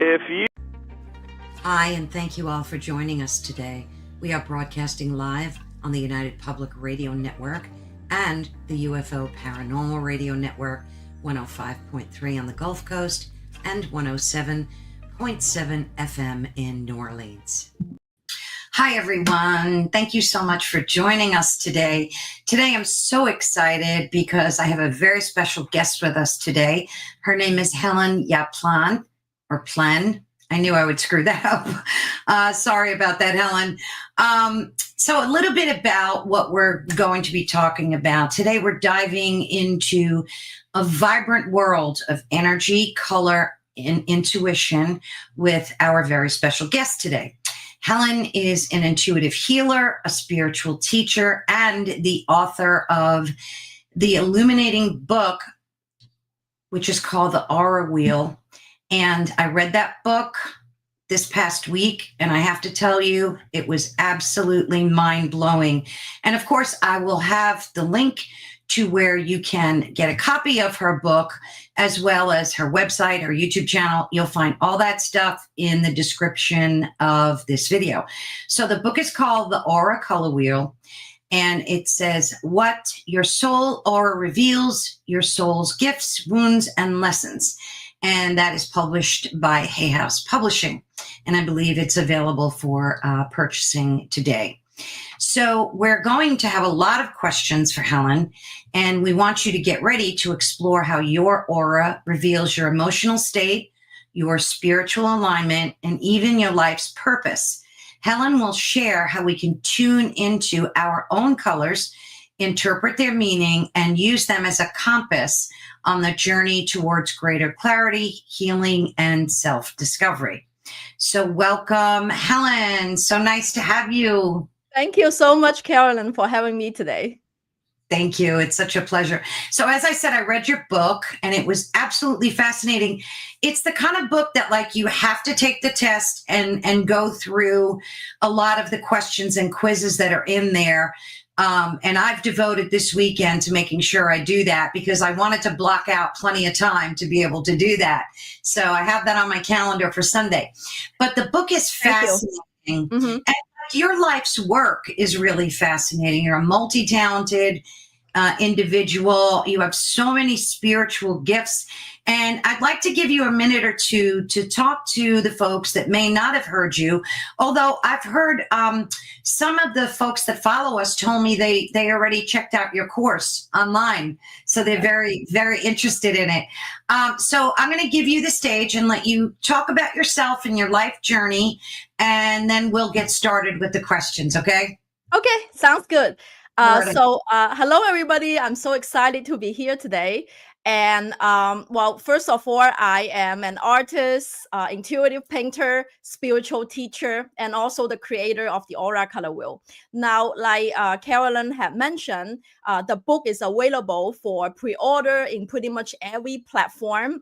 If you Hi, and thank you all for joining us today. We are broadcasting live on the United Public Radio Network and the UFO Paranormal Radio Network, 105.3 on the Gulf Coast and 107.7 FM in New Orleans. Hi, everyone. Thank you so much for joining us today. Today, I'm so excited because I have a very special guest with us today. Her name is Helen Ye Plehn, or Plehn. I knew I would screw that up. Sorry about that, Helen. So a little bit about what we're going to be talking about. Today, we're diving into a vibrant world of energy, color, and intuition with our very special guest today. Helen is an intuitive healer, a spiritual teacher, and the author of the illuminating book, which is called The Aura Wheel. And I read that book this past week, and I have to tell you, it was absolutely mind-blowing. And of course, I will have the link to where you can get a copy of her book, as well as her website, her YouTube channel. You'll find all that stuff in the description of this video. So the book is called The Aura Color Wheel, and it says, what your soul aura reveals, your soul's gifts, wounds, and lessons. And that is published by Hay House Publishing. And I believe it's available for purchasing today. So we're going to have a lot of questions for Helen, and we want you to get ready to explore how your aura reveals your emotional state, your spiritual alignment, and even your life's purpose. Helen will share how we can tune into our own colors, interpret their meaning, and use them as a compass on the journey towards greater clarity, healing, and self-discovery. So welcome, Helen. So nice to have you. Thank you so much, Carolyn, for having me today. Thank you. It's such a pleasure. So as I said, I read your book and it was absolutely fascinating. It's the kind of book that like you have to take the test and go through a lot of the questions and quizzes that are in there. And I've devoted this weekend to making sure I do that because I wanted to block out plenty of time to be able to do that. So I have that on my calendar for Sunday. But the book is fascinating. Mm-hmm. And your life's work is really fascinating. You're a multi-talented individual. You have so many spiritual gifts. And I'd like to give you a minute or two to talk to the folks that may not have heard you. Although I've heard some of the folks that follow us told me they already checked out your course online. So they're very, very interested in it. So I'm going to give you the stage and let you talk about yourself and your life journey. And then we'll get started with the questions. Okay? Okay. Sounds good. Hello, everybody. I'm so excited to be here today. And well, first of all, I am an artist, intuitive painter, spiritual teacher, and also the creator of the Aura Color Wheel. Now, like Carolyn had mentioned, the book is available for pre-order in pretty much every platform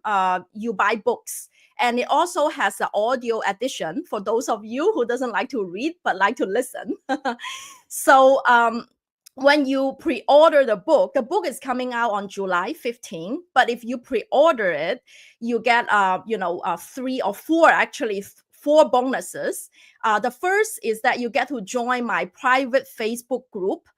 you buy books. And it also has an audio edition for those of you who doesn't like to read but like to listen. So when you pre-order the book is coming out on July 15. But if you pre-order it, you get 3 or 4, actually 4 bonuses. The first is that you get to join my private Facebook group.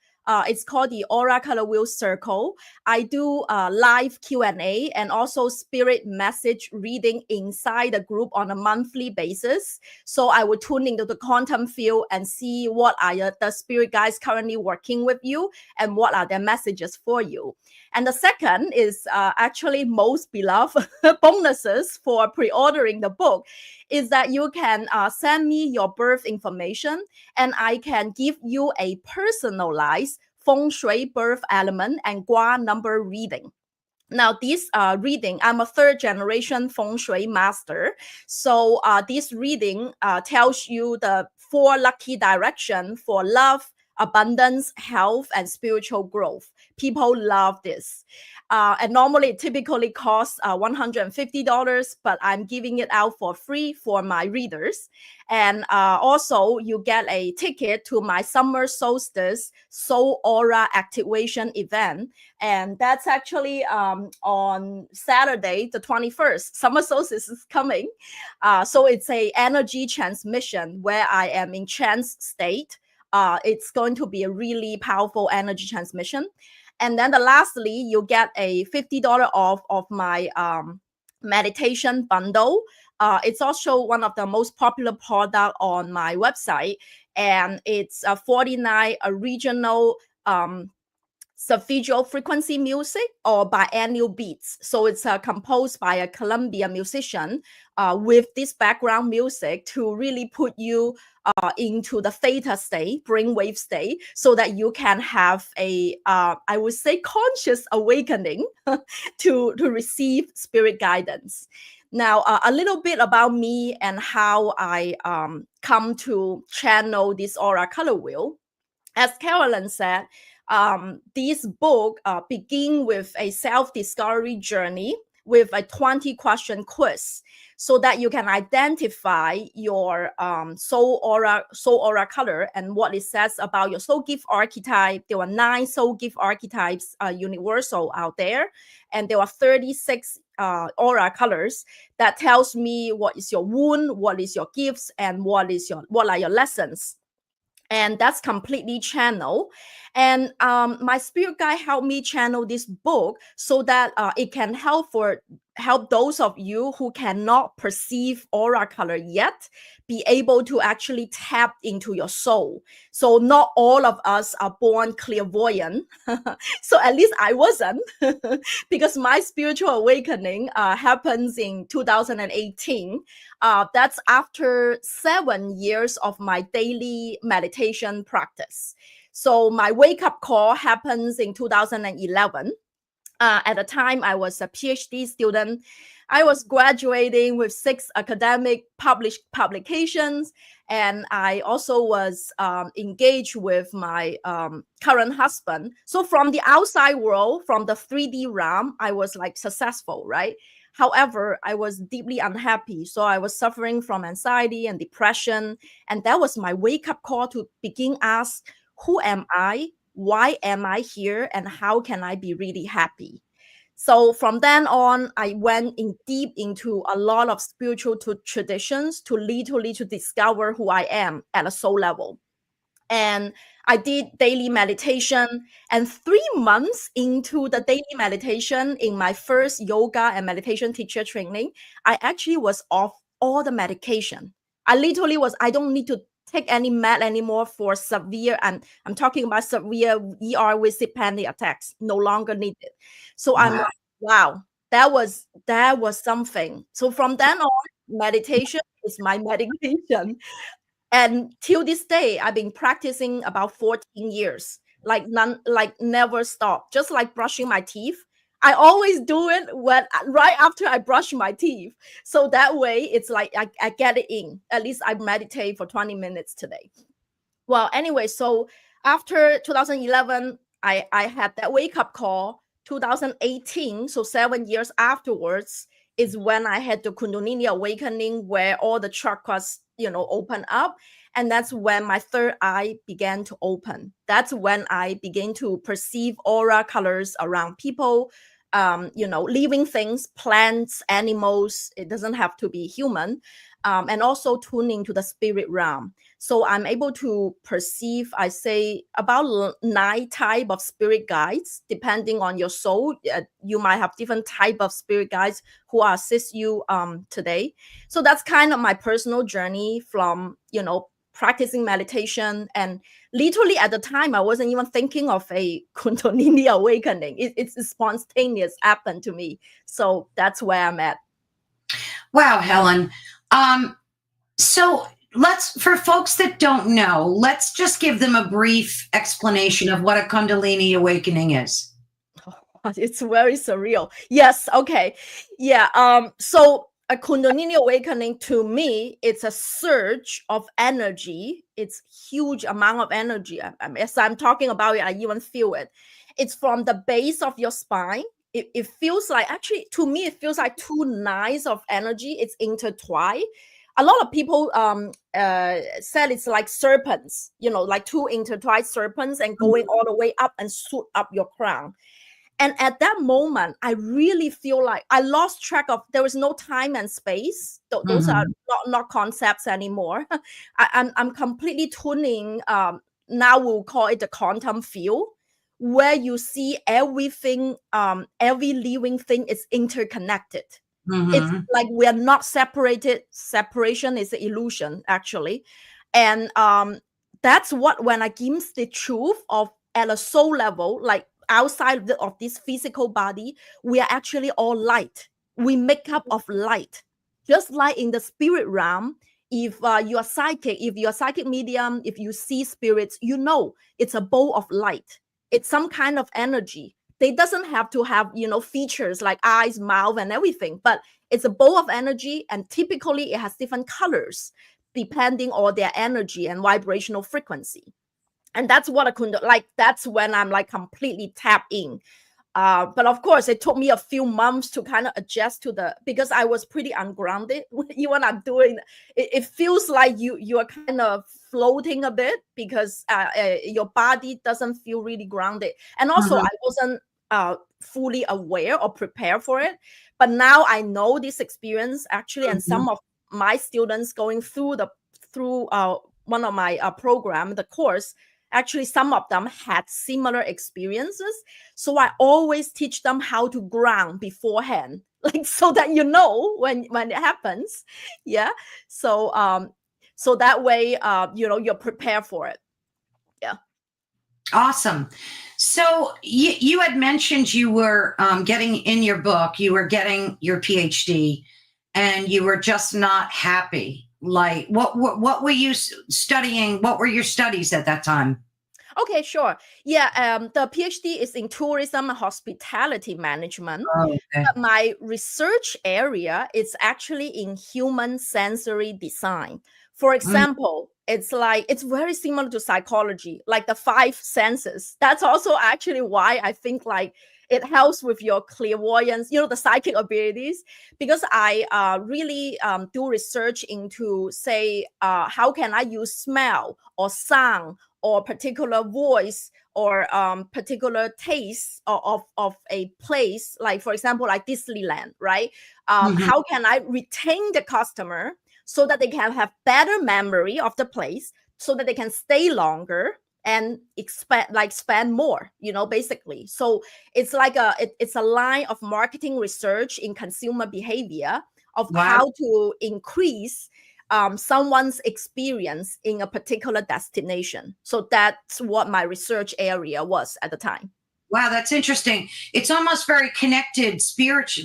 It's called the Aura Color Wheel Circle. I do live Q&A and also spirit message reading inside the group on a monthly basis. So I will tune into the quantum field and see what are the spirit guides currently working with you and what are their messages for you. And the second is actually most beloved bonuses for pre-ordering the book is that you can send me your birth information and I can give you a personalized Feng Shui birth element and Gua number reading. Now, this reading, I'm a 3rd generation Feng Shui master. So this reading tells you the 4 lucky directions for love, abundance, health, and spiritual growth. People love this. And normally it typically costs $150, but I'm giving it out for free for my readers. And also you get a ticket to my summer solstice soul aura activation event. And that's actually on Saturday, the 21st. Summer solstice is coming. So it's a energy transmission where I am in trance state. It's going to be a really powerful energy transmission. And then lastly, you get a $50 off of my meditation bundle. It's also one of the most popular product on my website. And it's 49 original solfeggio frequency music or biannual beats. So it's composed by a Colombian musician with this background music to really put you into the theta state, brainwave state, so that you can have a, I would say, conscious awakening to receive spirit guidance. Now, a little bit about me and how I come to channel this aura color wheel. As Carolyn said, this book begin with a self-discovery journey with a 20-question quiz, so that you can identify your soul aura color and what it says about your soul gift archetype. There were 9 soul gift archetypes universal out there, and there were 36 aura colors that tells me what is your wound, what is your gifts, and what are your lessons. And that's completely channel. And my spirit guide helped me channel this book so that it can help those of you who cannot perceive aura color yet be able to actually tap into your soul. So not all of us are born clairvoyant. So at least I wasn't, because my spiritual awakening happens in 2018. That's after 7 years of my daily meditation practice. So my wake-up call happens in 2011. At the time, I was a PhD student. I was graduating with 6 academic published publications, and I also was engaged with my current husband. So from the outside world, from the 3D realm, I was like successful, right? However, I was deeply unhappy. So I was suffering from anxiety and depression. And that was my wake-up call to begin ask, who am I? Why am I here? And how can I be really happy? So from then on, I went in deep into a lot of spiritual traditions to literally to discover who I am at a soul level. And I did daily meditation, and 3 months into the daily meditation in my first yoga and meditation teacher training, I actually was off all the medication. I don't need to take any med anymore for severe, and I'm talking about severe ER visit panic attacks, no longer needed. So I'm like, wow, that was something. So from then on, meditation is my medication. And till this day, I've been practicing about 14 years, like never stop, just like brushing my teeth. I always do it right after I brush my teeth. So that way it's like I get it in. At least I meditate for 20 minutes today. Well, anyway, so after 2011, I had that wake up call. 2018, so 7 years afterwards, is when I had the Kundalini awakening, where all the chakras, open up. And that's when my third eye began to open. That's when I began to perceive aura colors around people, living things, plants, animals. It doesn't have to be human. And also tuning to the spirit realm. So I'm able to perceive, I say, about 9 type of spirit guides, depending on your soul. You might have different type of spirit guides who assist you today. So that's kind of my personal journey from, practicing meditation. And literally at the time, I wasn't even thinking of a Kundalini awakening. It's spontaneous, happened to me. So that's where I'm at. Wow, Helen. So for folks that don't know, let's just give them a brief explanation of what a Kundalini awakening is. It's very surreal. Yes. Okay. Yeah. So a Kundalini awakening, to me, it's a surge of energy. It's huge amount of energy. As I'm talking about it, I even feel it. It's from the base of your spine. it feels like, actually, to me, it feels like two lines of energy. It's intertwined. A lot of people said it's like serpents, like two intertwined serpents and going all the way up and shoot up your crown. And at that moment, I really feel like I lost track of, there was no time and space. Those are not concepts anymore. I'm completely tuning. Now we'll call it the quantum field, where you see everything, every living thing is interconnected. It's like we are not separated. Separation is an illusion, actually. And that's what, when I glimpse the truth of at a soul level, like outside of this physical body, we are actually all light. We make up of light. Just like in the spirit realm, if you are psychic, if you're a psychic medium, if you see spirits, it's a bowl of light. It's some kind of energy. They doesn't have to have, features like eyes, mouth, and everything, but it's a bowl of energy, and typically it has different colors depending on their energy and vibrational frequency. And that's what I couldn't like. That's when I'm like completely tapped in. But of course, it took me a few months to kind of adjust to because I was pretty ungrounded. Even I'm doing it feels like you are kind of floating a bit because your body doesn't feel really grounded. And also, I wasn't fully aware or prepared for it. But now I know this experience actually, and some of my students going through one of my program, the course. Actually, some of them had similar experiences. So I always teach them how to ground beforehand, like so that when it happens. Yeah. So so that way you're prepared for it. Yeah. Awesome. So you had mentioned you were getting in your book, you were getting your PhD, and you were just not happy. Like, what were you studying? What were your studies at that time? Okay, sure. Yeah, the PhD is in tourism and hospitality management. Oh, okay. But my research area is actually in human sensory design. For example, it's very similar to psychology, like the five senses. That's also actually why I think like it helps with your clairvoyance, the psychic abilities, because I really do research into, say, how can I use smell or sound or particular voice or particular taste of a place, like, for example, like Disneyland, right? How can I retain the customer so that they can have better memory of the place, so that they can stay longer and spend more, basically. So it's like it's a line of marketing research in consumer behavior of how to increase someone's experience in a particular destination. So that's what my research area was at the time. Wow, that's interesting. It's almost very connected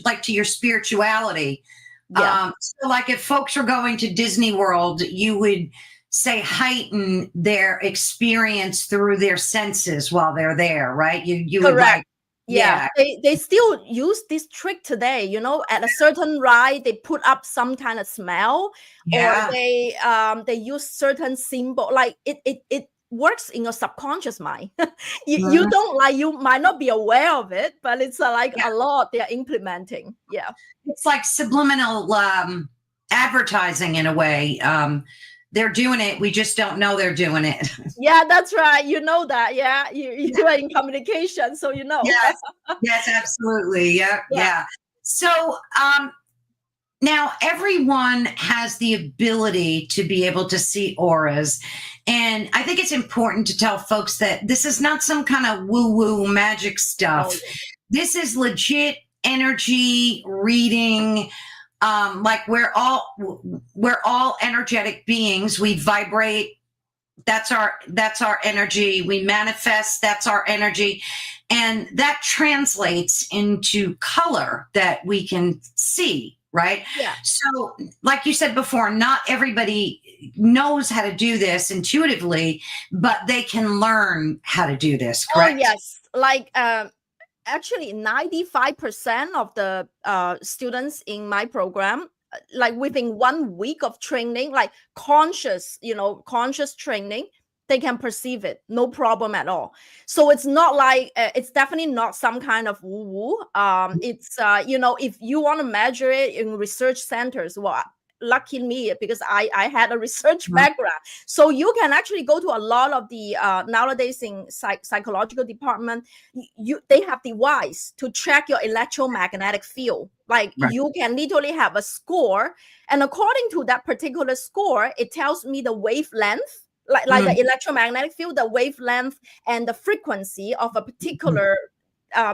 like to your spirituality. Yeah. So like if folks are going to Disney World, you would say heighten their experience through their senses while they're there, right? You Correct. would like, yeah. They still use this trick today, at a certain ride, they put up some kind of smell, or they use certain symbol, like it works in your subconscious mind. You don't you might not be aware of it, but it's a lot they're implementing. Yeah. It's like subliminal advertising in a way. They're doing it. We just don't know they're doing it. Yeah, that's right. You know that. Yeah. You are in communication, so Yes, absolutely. Yeah. So now everyone has the ability to be able to see auras. And I think it's important to tell folks that this is not some kind of woo-woo magic stuff. This is legit energy reading. Like we're all energetic beings. We vibrate. That's our energy. We manifest. That's our energy. And that translates into color that we can see, right? Yeah. So like you said before, not everybody knows how to do this intuitively, but they can learn how to do this, correct? Oh, yes. Like, actually 95% of the students in my program, like within 1 week of training, like conscious training, they can perceive it, no problem at all. So it's not like it's definitely not some kind of woo-woo. It's if you want to measure it in research centers, well, lucky me, because I had a research background. So you can actually go to a lot of the nowadays in psychological department, they have device to check your electromagnetic field. Like you can literally have a score, and according to that particular score, it tells me the wavelength, like the electromagnetic field, the wavelength and the frequency of a particular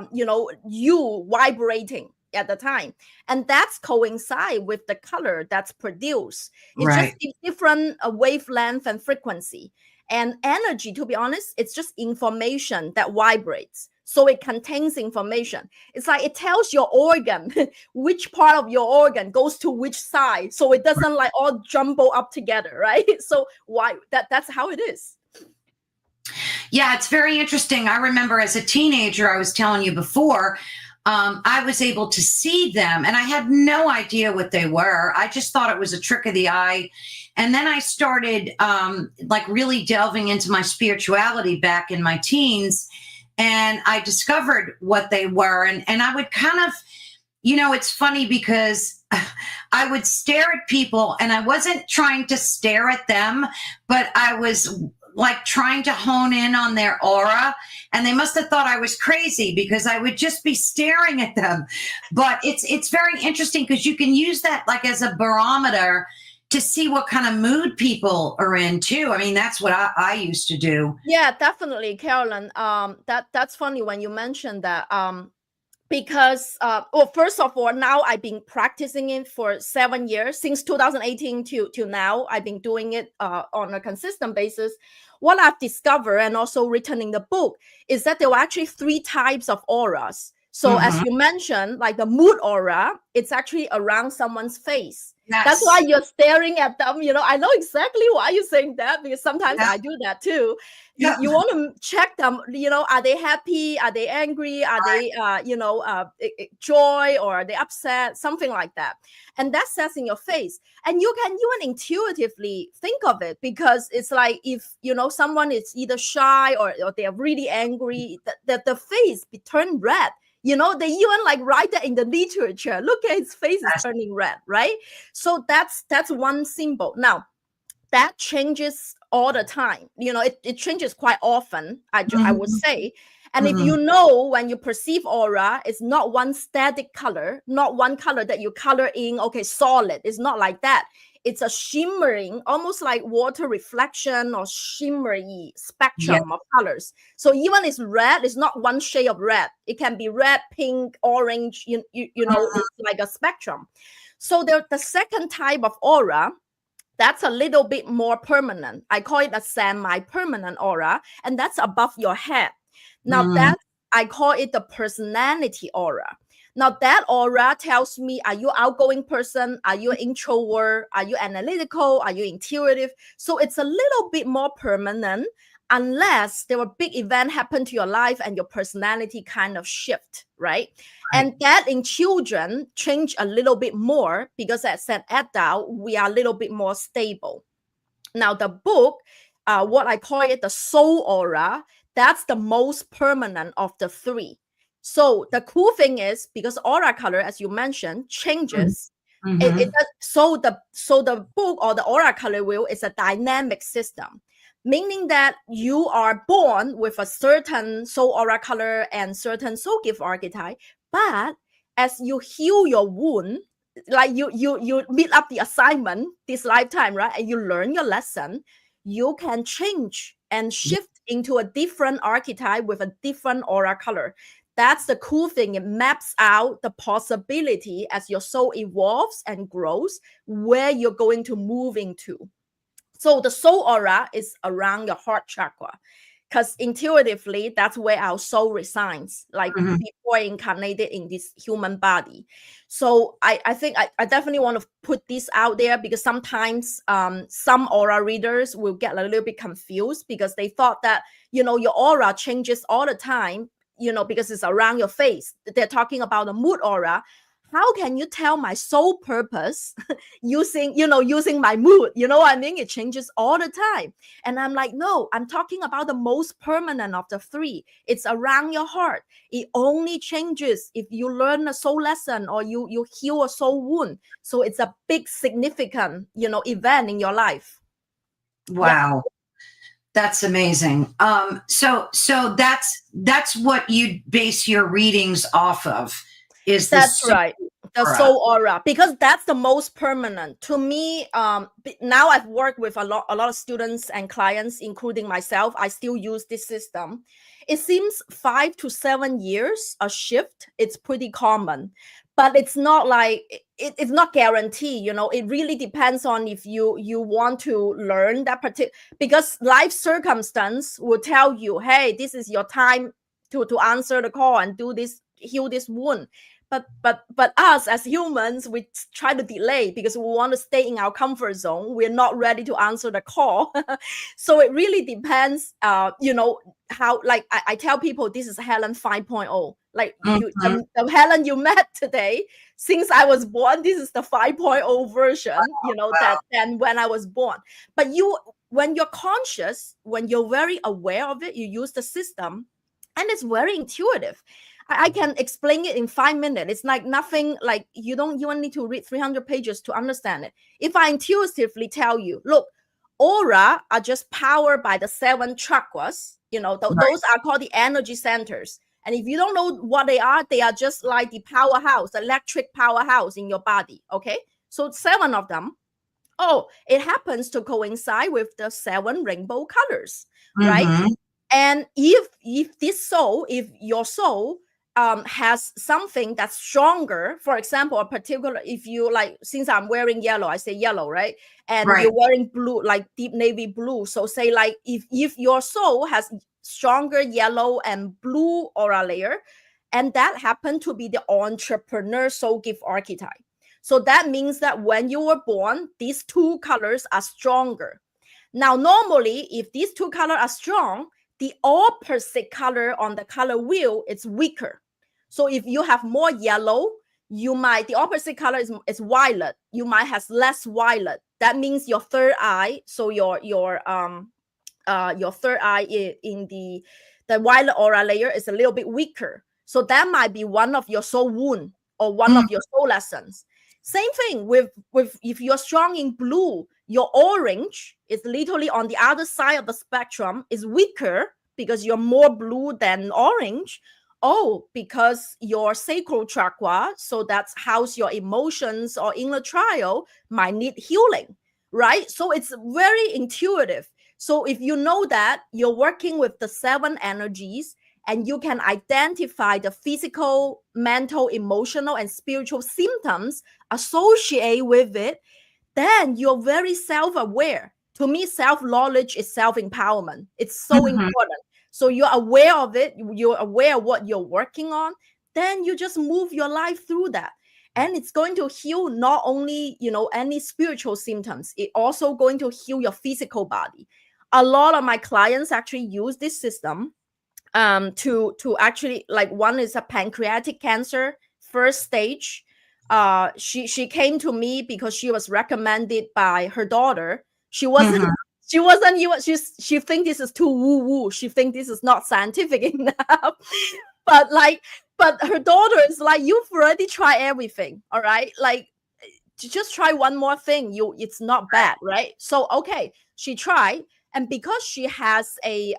you vibrating at the time, and that's coincide with the color that's produced. It's just different wavelength and frequency and energy. To be honest, it's just information that vibrates, so it contains information. It's like it tells your organ which part of your organ goes to which side, so it doesn't like all jumble up together, right? So that's how it is. Yeah, it's very interesting. I remember as a teenager, I was telling you before, I was able to see them, and I had no idea what they were. I just thought it was a trick of the eye. And then I started like really delving into my spirituality back in my teens, and I discovered what they were. And I would kind of, it's funny because I would stare at people, and I wasn't trying to stare at them, but I was like trying to hone in on their aura, and they must have thought I was crazy because I would just be staring at them. But it's very interesting because you can use that like as a barometer to see what kind of mood people are in too. I mean, that's what I used to do. Yeah, definitely, Carolyn. That's funny when you mentioned that. Because well, first of all, now I've been practicing it for 7 years, since 2018 to now. I've been doing it on a consistent basis. What I've discovered, and also written in the book, is that there were actually 3 types of auras. So as you mentioned, like the mood aura, it's actually around someone's face. Yes. That's why you're staring at them. I know exactly why you're saying that, because sometimes I do that too. You want to check them, are they happy? Are they angry? Are they, joy, or are they upset? Something like that. And that says in your face. And you can even intuitively think of it, because it's like if, someone is either shy or they're really angry, the face be turned red. They even like write that in the literature. Look at his face is turning red, right? So that's one symbol. Now, that changes all the time. It changes quite often, I would say. And if when you perceive aura, it's not one static color, not one color that you color in, okay, solid. It's not like that. It's a shimmering, almost like water reflection or shimmery spectrum of colors. So even it's red, it's not one shade of red. It can be red, pink, orange, it's like a spectrum. So the second type of aura, that's a little bit more permanent. I call it a semi-permanent aura, and that's above your head. Now that I call it the personality aura. Now that aura tells me, are you outgoing person? Are you an introvert? Are you analytical? Are you intuitive? So it's a little bit more permanent, unless there were big event happen to your life and your personality kind of shift, right? And that in children change a little bit more, because as an adult, we are a little bit more stable. Now the book, what I call it the soul aura, that's the most permanent of the 3. So the cool thing is, because aura color, as you mentioned, changes. So the book, or the aura color wheel, is a dynamic system, meaning that you are born with a certain soul aura color and certain soul gift archetype. But as you heal your wound, like you meet up the assignment this lifetime, right? And you learn your lesson, you can change and shift into a different archetype with a different aura color. That's the cool thing. It maps out the possibility as your soul evolves and grows, where you're going to move into. So the soul aura is around your heart chakra, because intuitively, that's where our soul resides, like before incarnated in this human body. So I think I definitely want to put this out there, because sometimes some aura readers will get a little bit confused, because they thought that, your aura changes all the time, because it's around your face. They're talking about the mood aura. how can you tell my soul purpose using my mood? You know what I mean? It changes all the time. And I'm like, no, I'm talking about the most permanent of the three. It's around your heart. It only changes if you learn a soul lesson or you heal a soul wound. So it's a big, significant, event in your life. Wow. Yeah. That's amazing. So that's what you base your readings off of. That's right. The soul aura, because that's the most permanent to me. Now I've worked with a lot of students and clients, including myself. I still use this system. It seems 5 to 7 years a shift. It's pretty common, but it's not like it's not guaranteed. It really depends on if you want to learn that particular, because life circumstance will tell you, hey, this is your time to answer the call and do this, heal this wound. But us as humans, we try to delay because we want to stay in our comfort zone. We're not ready to answer the call. So it really depends, how, like I tell people, this is Helen 5.0. Like the Helen you met today, since I was born, this is the 5.0 version, that than when I was born. But when you're conscious, when you're very aware of it, you use the system, and it's very intuitive. I can explain it in 5 minutes. It's like nothing, like you don't need to read 300 pages to understand it. If I intuitively tell you, look, aura are just powered by the 7 chakras, those are called the energy centers. And if you don't know what they are just like the powerhouse, electric powerhouse in your body. Okay. So 7 of them. Oh, it happens to coincide with the 7 rainbow colors, right? And if your soul has something that's stronger, for example, a particular, if you like, since I'm wearing yellow, I say yellow, right? And you're wearing blue, like deep navy blue. So say like if your soul has stronger yellow and blue aura layer, and that happened to be the entrepreneur soul gift archetype. So that means that when you were born, these 2 colors are stronger. Now, normally, if these 2 colors are strong, the opposite color on the color wheel is weaker. So if you have more yellow, the opposite color is violet. You might have less violet. That means your third eye, so your third eye in the violet aura layer is a little bit weaker. So that might be one of your soul wound or one of your soul lessons. Same thing with if you're strong in blue, your orange is literally on the other side of the spectrum, is weaker because you're more blue than orange. Oh, because your sacral chakra, so that's house your emotions or inner trial, might need healing, right? So it's very intuitive. So if you know that you're working with the 7 energies, and you can identify the physical, mental, emotional, and spiritual symptoms associated with it, then you're very self-aware. To me, self-knowledge is self-empowerment. It's so important. So you're aware of it, you're aware of what you're working on, then you just move your life through that. And it's going to heal not only, any spiritual symptoms, it's also going to heal your physical body. A lot of my clients actually use this system to actually, like, one is a pancreatic cancer, first stage. She came to me because she was recommended by her daughter. She wasn't she think this is too woo woo. She think this is not scientific enough. but her daughter is like, you've already tried everything, all right? Like, just try one more thing. It's not bad, right? So okay, she tried, and because she has a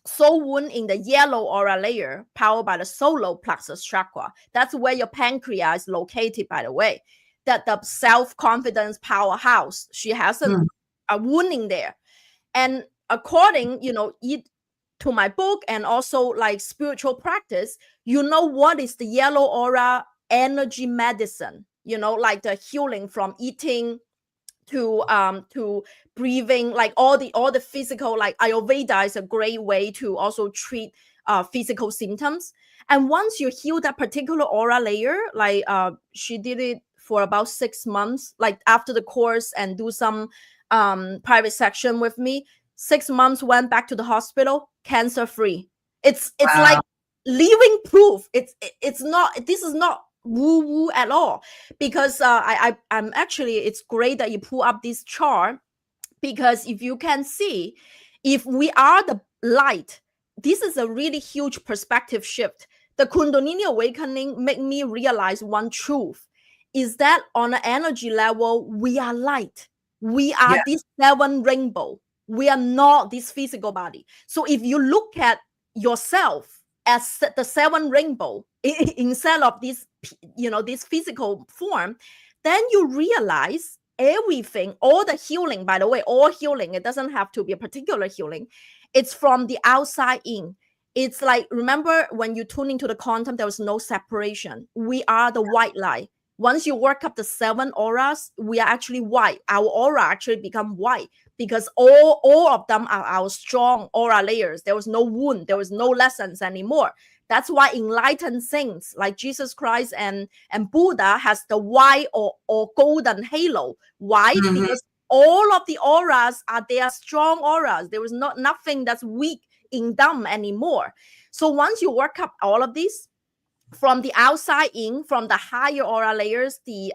soul wound in the yellow aura layer, powered by the solar plexus chakra. That's where your pancreas is located, by the way. That the self-confidence powerhouse. She has a wound in there. And according, to my book and also like spiritual practice, what is the yellow aura energy medicine, like the healing from eating to breathing, like all the physical, like Ayurveda is a great way to also treat physical symptoms. And once you heal that particular aura layer, like she did it for about 6 months, like after the course, and do some private section with me. 6 months, went back to the hospital, cancer free. It's like living proof. It's not, this is not woo at all, because I'm actually, it's great that you pull up this chart, because if you can see, if we are the light, this is a really huge perspective shift. The Kundalini awakening made me realize one truth, is that on an energy level, we are light. We are this 7 rainbow. We are not this physical body. So if you look at yourself as the 7 rainbow instead of this, this physical form, then you realize everything, all the healing, by the way, all healing, it doesn't have to be a particular healing. It's from the outside in. It's like, remember when you tune into the quantum, there was no separation. We are the white light. Once you work up the 7 auras, we are actually white. Our aura actually become white, because all of them are our strong aura layers. There was no wound. There was no lessons anymore. That's why enlightened saints like Jesus Christ and Buddha has the white or golden halo. Why? Mm-hmm. Because all of the auras are their strong auras. There is nothing that's weak in them anymore. So once you work up all of this from the outside in, from the higher aura layers, the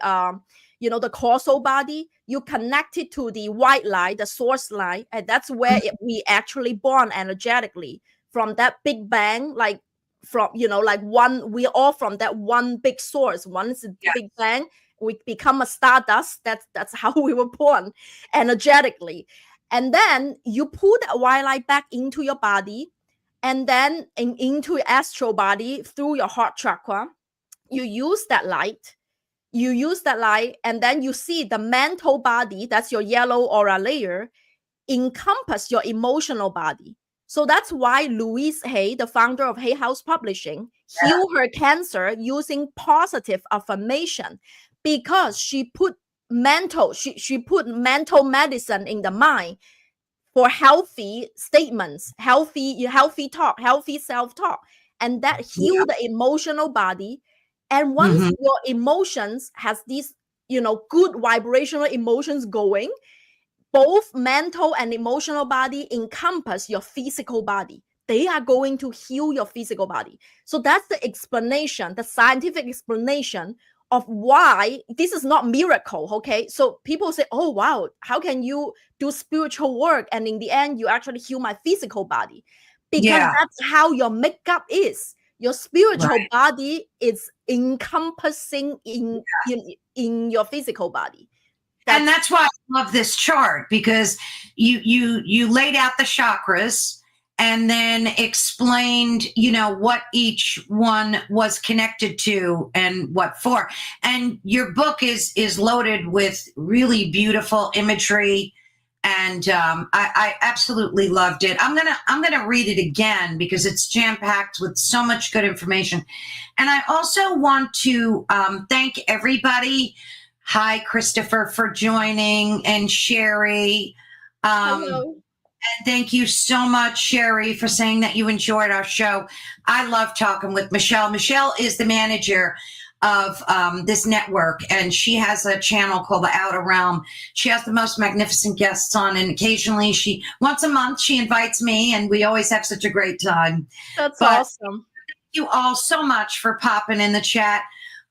the causal body, you connect it to the white light, the source light, and that's where we actually born energetically from that big bang, like from one, we all from that one big source. Once the big bang, we become a stardust. That's how we were born energetically. And then you pull that white light back into your body, and then into your astral body through your heart chakra. You use that light, and then you see the mental body, that's your yellow aura layer, encompass your emotional body. So that's why Louise Hay, the founder of Hay House Publishing, healed her cancer using positive affirmation, because she put mental medicine in the mind for healthy statements, healthy talk, healthy self-talk, and that heal the emotional body. And once your emotions has these, good vibrational emotions going, both mental and emotional body encompass your physical body. They are going to heal your physical body. So that's the explanation, the scientific explanation of why this is not miracle. Okay, so people say, oh wow, how can you do spiritual work and in the end you actually heal my physical body? Because that's how your makeup is. Your spiritual body is encompassing in your physical body. And that's why I love this chart, because you laid out the chakras and then explained, what each one was connected to and what for. And your book is loaded with really beautiful imagery, and I absolutely loved it. I'm gonna read it again because it's jam packed with so much good information. And I also want to thank everybody. Hi, Christopher, for joining, and Sherry. Hello. And thank you so much, Sherry, for saying that you enjoyed our show. I love talking with Michelle. Michelle is the manager of this network, and she has a channel called The Outer Realm. She has the most magnificent guests on, and occasionally once a month, she invites me, and we always have such a great time. That's awesome. Thank you all so much for popping in the chat.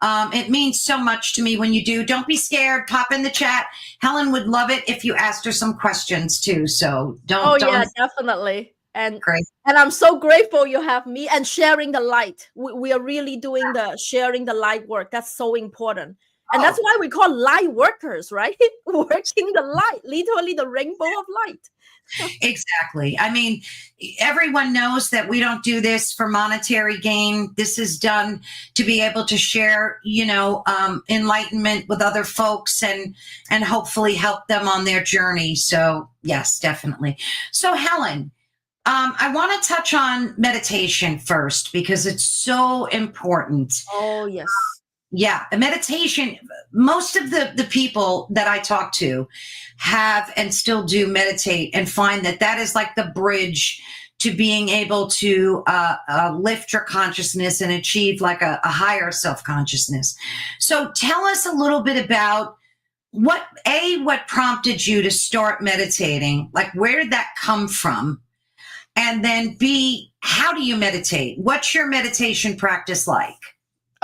It means so much to me when you do. Don't be scared. Pop in the chat. Helen would love it if you asked her some questions too. So don't. Yeah, definitely. And great. And I'm so grateful you have me and sharing the light. We are really doing the sharing the light work. That's so important. And that's why we call light workers, right? Working the light, literally the rainbow of light. Exactly. I mean, everyone knows that we don't do this for monetary gain. This is done to be able to share, enlightenment with other folks and hopefully help them on their journey. So yes, definitely. So Helen, I want to touch on meditation first because it's so important. Oh, yes. Yeah, meditation, most of the people that I talk to have and still do meditate and find that is like the bridge to being able to lift your consciousness and achieve like a higher self-consciousness. So tell us a little bit about what prompted you to start meditating? Like, where did that come from? And then B, how do you meditate? What's your meditation practice like?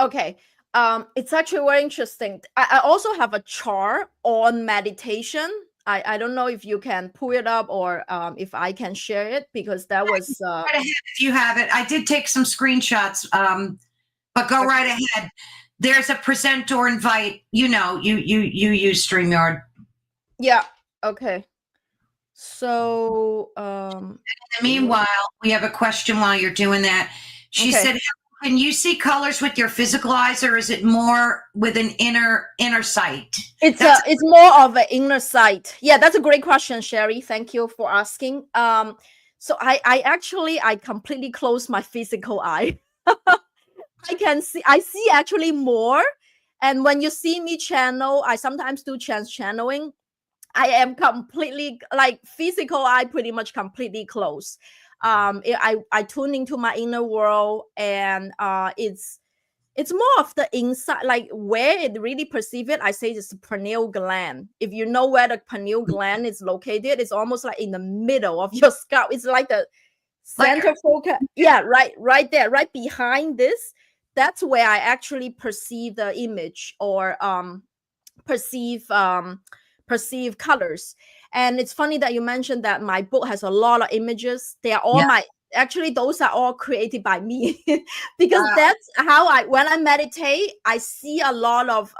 Okay. It's actually very interesting. I also have a chart on meditation. I don't know if you can pull it up or if I can share it, because that was Right ahead if you have it. I did take some screenshots, but go right ahead. There's a present or invite. You use StreamYard. yeah. Okay. So Meanwhile, we have a question while you're doing that. She said, can you see colors with your physical eyes, or is it more with an inner sight? It's more of an inner sight. Yeah, that's a great question, Sherry. Thank you for asking. So I completely close my physical eye. I see actually more. And when you see me channel, I sometimes do channeling. I am completely like physical eye, pretty much completely closed. I tune into my inner world, and it's more of the inside, like where it really perceive it. I say it's the pineal gland. If you know where the pineal gland is located, it's almost like in the middle of your scalp. It's like the center focus. Yeah, right there, right behind this. That's where I actually perceive the image, or perceive colors. And it's funny that you mentioned that my book has a lot of images. They are all actually those are all created by me because that's how when I meditate, I see a lot of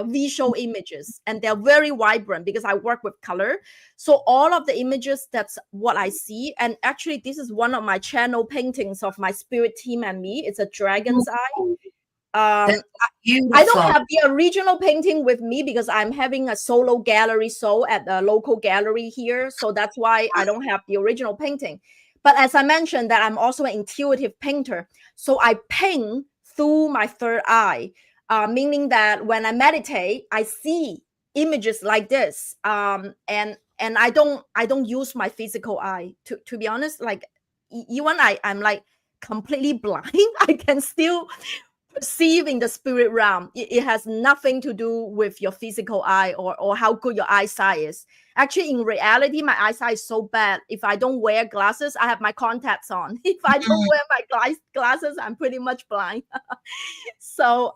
visual images, and they're very vibrant because I work with color. So all of the images, that's what I see. And actually, this is one of my channel paintings of my spirit team and me. It's a dragon's eye. I don't have the original painting with me because I'm having a solo gallery show at the local gallery here. So that's why I don't have the original painting. But as I mentioned, that I'm also an intuitive painter. So I paint through my third eye, meaning that when I meditate, I see images like this. And I don't use my physical eye to be honest. Like even I'm like completely blind. I can still perceive in the spirit realm. It has nothing to do with your physical eye or how good your eyesight is. Actually, in reality, my eyesight is so bad. If I don't wear glasses, I have my contacts on. If I don't wear my glasses, I'm pretty much blind. So,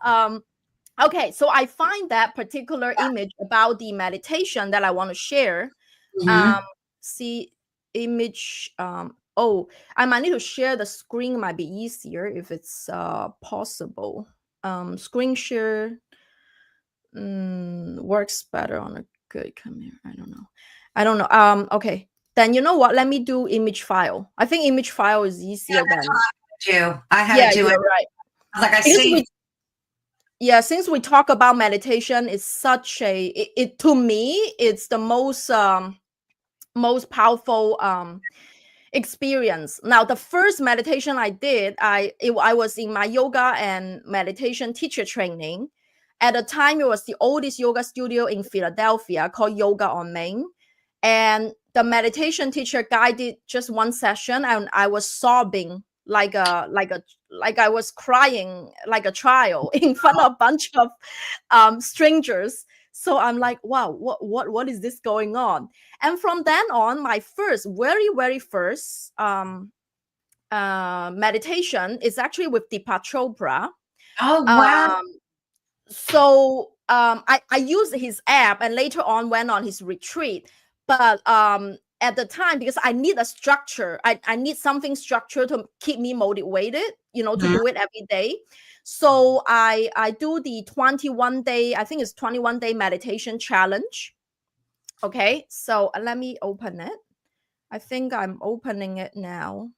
okay. So I find that particular image about the meditation that I want to share. See image. Oh, I might need to share the screen. It might be easier if it's possible. Screen share works better on a good camera. I don't know. Okay. Then you know what? Let me do image file. I think image file is easier than. I had to do it. Right. Like I say. Yeah, since we talk about meditation, it's such it to me, it's the most powerful experience. Now, the first meditation I did, I was in my yoga and meditation teacher training. At the time, it was the oldest yoga studio in Philadelphia called Yoga on Main. And the meditation teacher guided just one session, and I was sobbing like I was crying like a child in front of a bunch of strangers. So I'm like, wow, what is this going on? And from then on, my very first meditation is actually with Deepak Chopra. Oh wow! So I used his app, and later on went on his retreat. But at the time, because I need a structure, I need something structured to keep me motivated, to do it every day. So I do the 21 day, I think it's 21 day meditation challenge. Okay, so let me open it. I think I'm opening it now.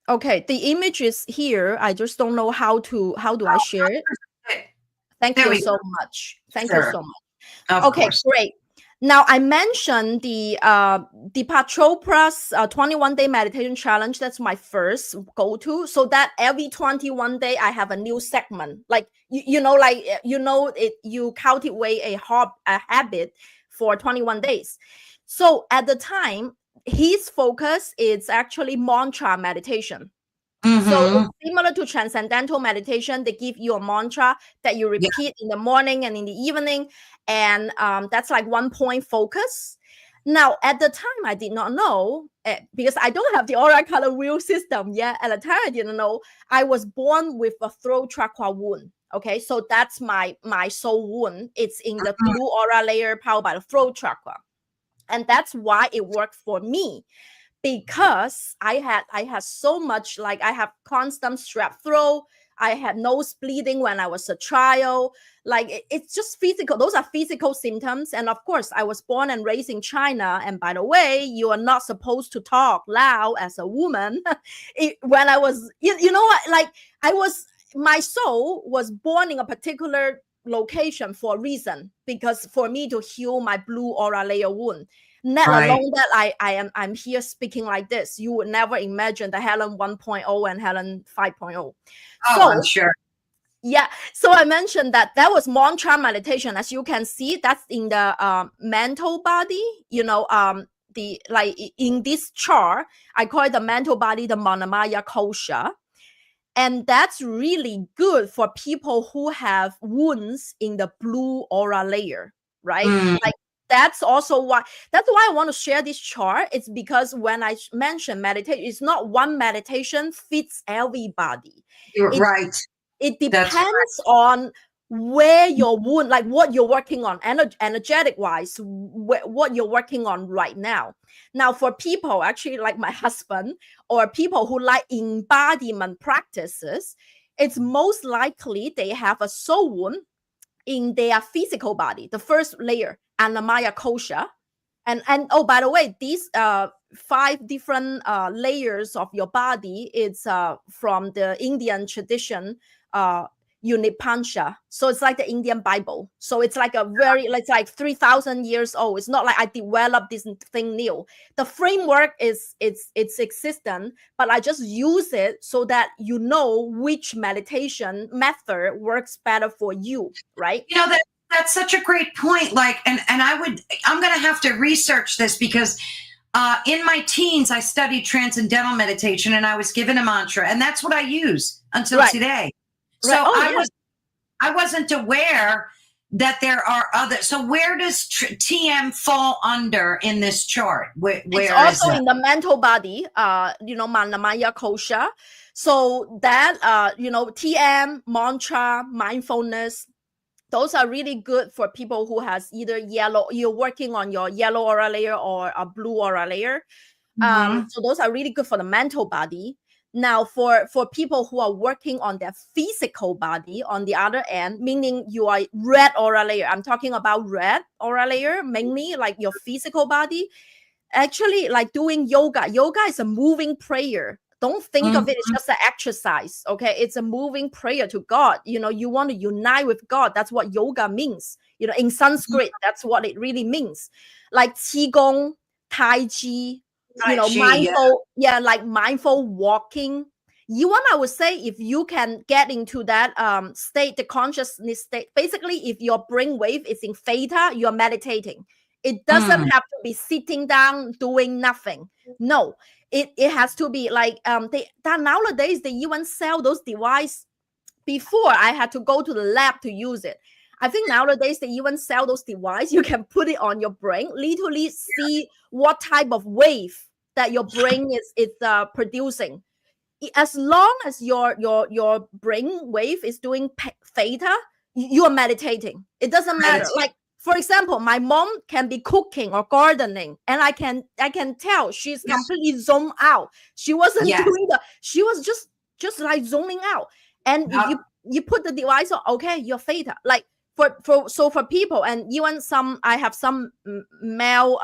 Okay, the image is here. I just don't know how do I share it. Thank you so much. Thank you so much. Okay, great. Now, I mentioned the Deepak Chopra's 21 day meditation challenge. That's my first go-to. So that every 21 day, I have a new segment. Like, you cultivate a habit for 21 days. So at the time, his focus is actually mantra meditation. So it's similar to transcendental meditation. They give you a mantra that you repeat in the morning and in the evening. And that's like 1 point focus. Now, at the time, I did not know because I don't have the aura color wheel system yet. At the time, I didn't know. I was born with a throat chakra wound. Okay, so that's my soul wound. It's in the blue aura layer powered by the throat chakra, and that's why it worked for me. Because I had so much, like I have constant strep throat. I had nose bleeding when I was a child. Like it's just physical. Those are physical symptoms. And of course, I was born and raised in China. And by the way, you are not supposed to talk loud as a woman. When I was, you know what? Like my soul was born in a particular location for a reason, because for me to heal my blue aura layer wound. Let alone that I'm here speaking like this. You would never imagine the Helen 1.0 and Helen 5.0. Oh, so, I'm sure. Yeah. So I mentioned that was mantra meditation. As you can see, that's in the mental body. You know, the like in this chart, I call it the mental body, the Manamaya kosha. And that's really good for people who have wounds in the blue aura layer, right? Like that's also why I want to share this chart. It's because when I mention meditation, it's not one meditation fits everybody. You're right. It depends on where your wound, like what you're working on, energetic wise, what you're working on right now. Now, for people actually like my husband or people who like embodiment practices, it's most likely they have a soul wound in their physical body, the first layer, Annamaya kosha. And oh, by the way, these 5 different layers of your body, it's from the Indian tradition, Unipansha. So it's like the Indian Bible. So it's like it's like 3,000 years old. It's not like I developed this thing new. The framework it's existent, but I just use it so that you know which meditation method works better for you, right? You know, that's such a great point. Like, and I'm going to have to research this because in my teens, I studied transcendental meditation and I was given a mantra, and that's what I use until today. So I wasn't aware that there are other. So where does TM fall under in this chart? Where it's also in the mental body, you know, Manamaya kosha. So that, you know, TM, mantra, mindfulness, those are really good for people who has either you're working on your yellow aura layer or a blue aura layer. So those are really good for the mental body. Now, for people who are working on their physical body, on the other end, meaning you are red aura layer. I'm talking about red aura layer, mainly like your physical body. Actually, like doing yoga. Yoga is a moving prayer. Don't think of it as just an exercise, okay? It's a moving prayer to God. You know, you want to unite with God. That's what yoga means. You know, in Sanskrit, that's what it really means. Like Qigong, Tai Chi, you know, mindful, like mindful walking. I would say if you can get into that state, the consciousness state, basically if your brain wave is in theta, you're meditating. It doesn't have to be sitting down doing nothing. No, it has to be like that nowadays they even sell those devices. Before I had to go to the lab to use it. I think nowadays they even sell those devices. You can put it on your brain, literally see what type of wave that your brain is producing. As long as your brain wave is doing theta, you are meditating. It doesn't matter. Like, for example, my mom can be cooking or gardening, and I can tell she's completely zoned out. She wasn't doing she was just like zoning out. And if you put the device on, okay, you're theta. Like for people, and even I have some male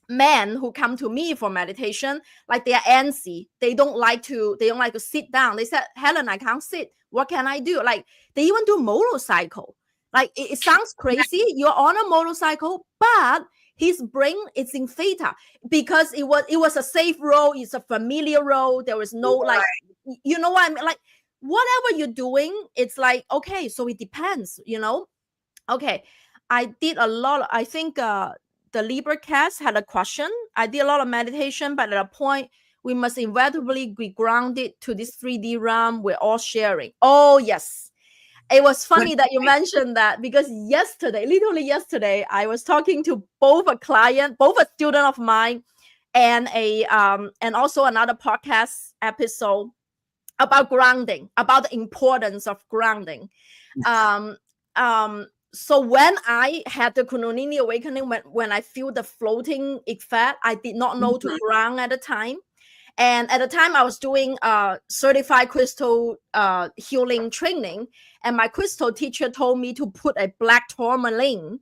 men who come to me for meditation, like they are antsy. They don't like to sit down. They said, Helen, I can't sit. What can I do? Like they even do motorcycle. Like it sounds crazy. You're on a motorcycle, but his brain is in theta because it was a safe road. It's a familiar road. There was no like, you know what I mean? Like whatever you're doing, it's like, okay, so it depends, you know? Okay. I did a lot. I think the Libra cast had a question. I did a lot of meditation, but at a point, we must inevitably be grounded to this 3D realm we're all sharing. Oh, yes. It was funny that you mentioned that, because literally yesterday, I was talking to both a student of mine, and and also another podcast episode about grounding, about the importance of grounding. Yes. So when I had the Kundalini awakening, when I feel the floating effect, I did not know to ground at the time. And at the time, I was doing certified crystal healing training, and my crystal teacher told me to put a black tourmaline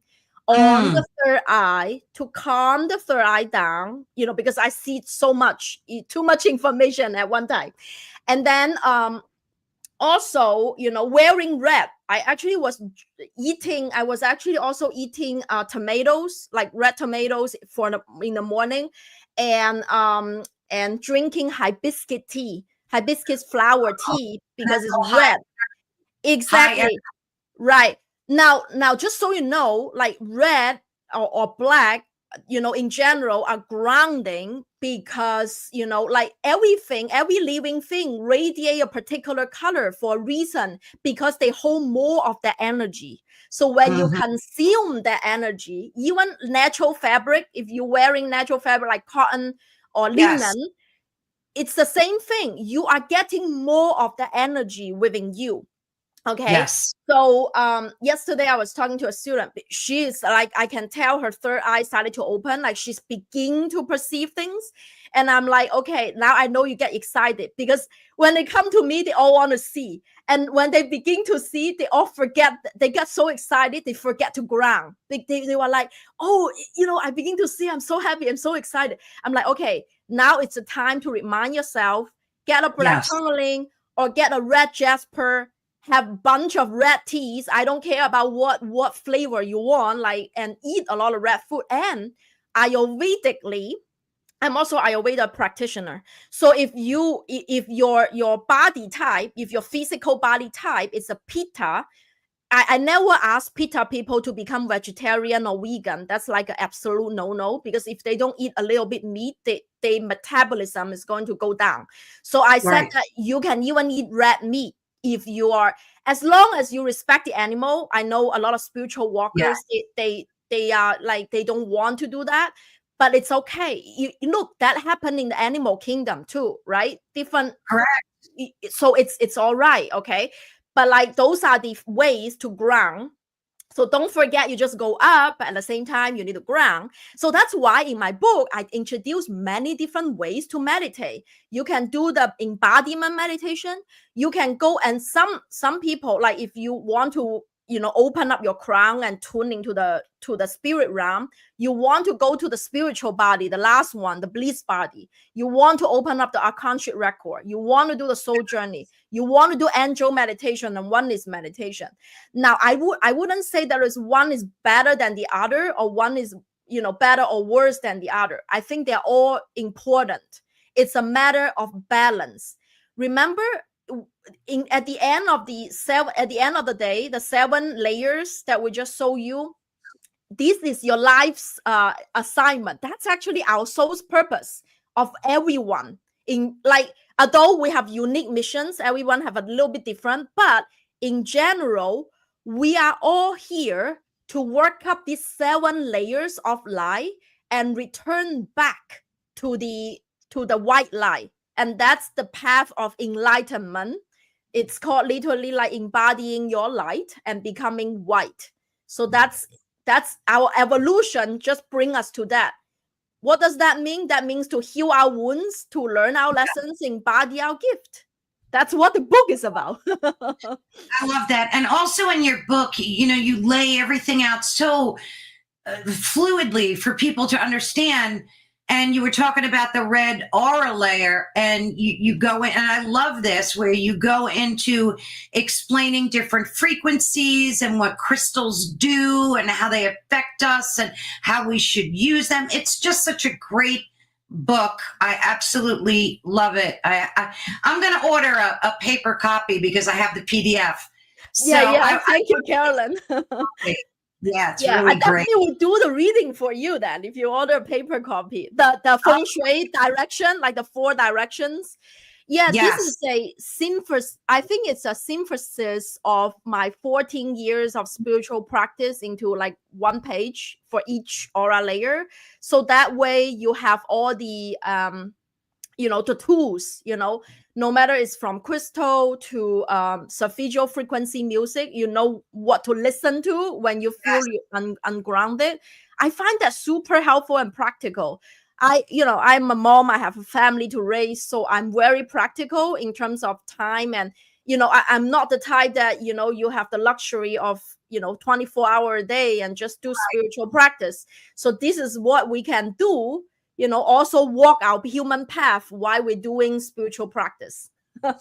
on the third eye to calm the third eye down, because I see too much information at one time. And then also, wearing red. I was actually also eating tomatoes, like red tomatoes in the morning, and drinking hibiscus flower tea, because it's red. Exactly. Right. Now, just so you know, like red or black, in general, are grounding, because, like every living thing radiate a particular color for a reason, because they hold more of the energy. So when you consume that energy, even natural fabric, if you're wearing natural fabric like cotton or linen, it's the same thing. You are getting more of the energy within you. Okay. Yes. So yesterday I was talking to a student. She's like, I can tell her third eye started to open, like she's beginning to perceive things. And I'm like, okay, now I know you get excited, because when they come to me, they all want to see. And when they begin to see, they all forget. They get so excited, they forget to ground. They were like, oh, I begin to see. I'm so happy. I'm so excited. I'm like, okay, now it's a time to remind yourself, get a black tourmaline or get a red jasper, have a bunch of red teas. I don't care about what flavor you want, and eat a lot of red food. And Ayurvedically, I'm also Ayurveda practitioner. So if your body type, if your physical body type is a Pitta, I never ask Pitta people to become vegetarian or vegan. That's like an absolute no-no, because if they don't eat a little bit meat, their metabolism is going to go down. So I said that you can even eat red meat if you are, as long as you respect the animal. I know a lot of spiritual walkers, they are like, they don't want to do that, but it's okay. You look, that happened in the animal kingdom too, right? Different. Correct. So it's all right. Okay. But like, those are the ways to ground. So don't forget, you just go up, but at the same time, you need to ground. So that's why in my book, I introduce many different ways to meditate. You can do the embodiment meditation. You can go, and some people, like if you want to, open up your crown and tune into the spirit realm, you want to go to the spiritual body, the last one, the bliss body. You want to open up the Akashic record. You want to do the soul journey. You want to do angel meditation and oneness meditation. Now, I wouldn't say there is one is better than the other, or one is, better or worse than the other. I think they're all important. It's a matter of balance. Remember, at the end of the day, the 7 layers that we just showed you, this is your life's assignment. That's actually our soul's purpose of everyone. Although we have unique missions, everyone have a little bit different, but in general, we are all here to work up these 7 layers of light and return back to the white light. And that's the path of enlightenment. It's called literally like embodying your light and becoming white. So that's our evolution, just bring us to that. What does that mean? That means to heal our wounds, to learn our lessons, embody our gift. That's what the book is about. I love that. And also in your book, you lay everything out so fluidly for people to understand. And you were talking about the red aura layer, and you go in, and I love this, where you go into explaining different frequencies and what crystals do and how they affect us and how we should use them. It's just such a great book. I absolutely love it. I'm going to order a paper copy because I have the PDF. So thank you, Carolyn. Yeah, it's really I definitely will do the reading for you then if you order a paper copy. The Feng Shui direction, like the 4 directions. Yeah, this Yes. is a synthesis. I think it's a synthesis of my 14 years of spiritual practice into like one page for each aura layer. So that way you have all the the tools, no matter it's from crystal to solfeggio frequency music, you know what to listen to when you feel Yes. ungrounded. I find that super helpful and practical. I'm a mom, I have a family to raise, so I'm very practical in terms of time. And I'm not the type that you have the luxury of 24-hour a day and just do spiritual practice. So this is what we can do, also walk our human path while we're doing spiritual practice. So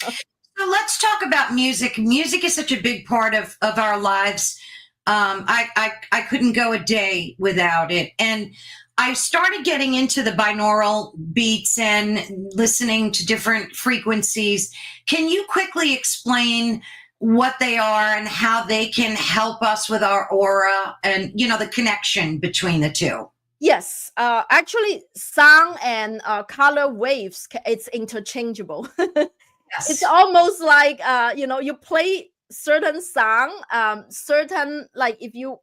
let's talk about music. Music is such a big part of our lives. I couldn't go a day without it. And I started getting into the binaural beats and listening to different frequencies. Can you quickly explain what they are and how they can help us with our aura and, the connection between the two? Yes, actually, sound and color waves, it's interchangeable. Yes. It's almost like you play certain song, certain, like if you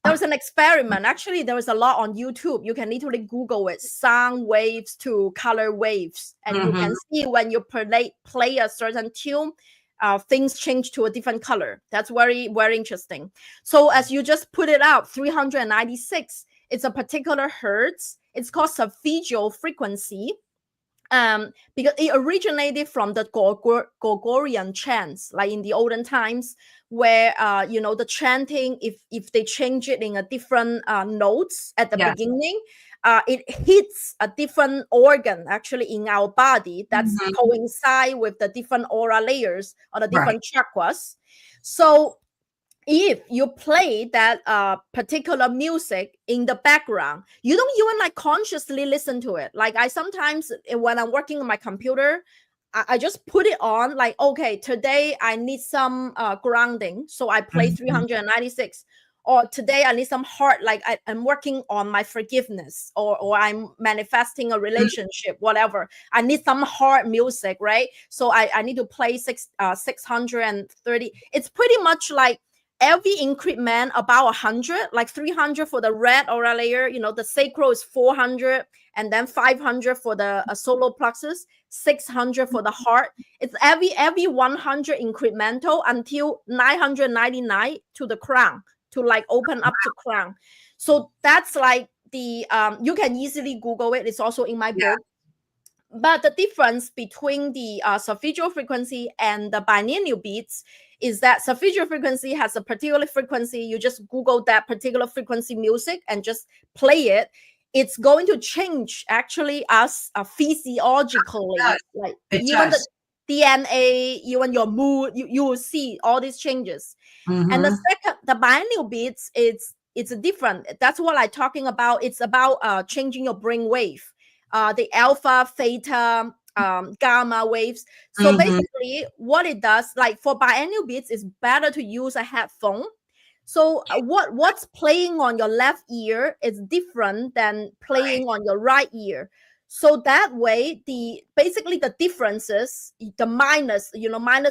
there was an experiment. Actually, there was a lot on YouTube. You can literally Google it, sound waves to color waves, and you can see when you play a certain tune, things change to a different color. That's very, very interesting. So as you just put it out, 396, it's a particular hertz. It's called solfeggio frequency. Because it originated from the Gregorian chants, like in the olden times, where the chanting, if they change it in a different notes at the beginning, it hits a different organ actually in our body that's coincide with the different aura layers or the different chakras. So if you play that particular music in the background, you don't even like consciously listen to it. Like I sometimes, when I'm working on my computer, I just put it on, like, okay, today I need some grounding, so I play 396. Or today I need some heart, like I'm working on my forgiveness, or I'm manifesting a relationship, whatever. I need some heart music, right? So I need to play 630. It's pretty much like every increment about 100, like 300 for the red aura layer, the sacral is 400, and then 500 for the solar plexus, 600 for the heart. It's every 100 incremental until 999 to the crown, to like open up to crown. So that's like the you can easily Google it. It's also in my book. But the difference between the solfeggio frequency and the binaural beats is that solfeggio frequency has a particular frequency. You just Google that particular frequency music and just play it. It's going to change actually us physiologically, like even the DNA, even your mood, you will see all these changes. And the second, the binaural beats, it's different. That's what I'm talking about. It's about changing your brain wave. The alpha, theta, gamma waves. So basically, what it does, like for binaural beats, it's better to use a headphone. So what's playing on your left ear is different than playing on your right ear. So that way, basically the differences, the minus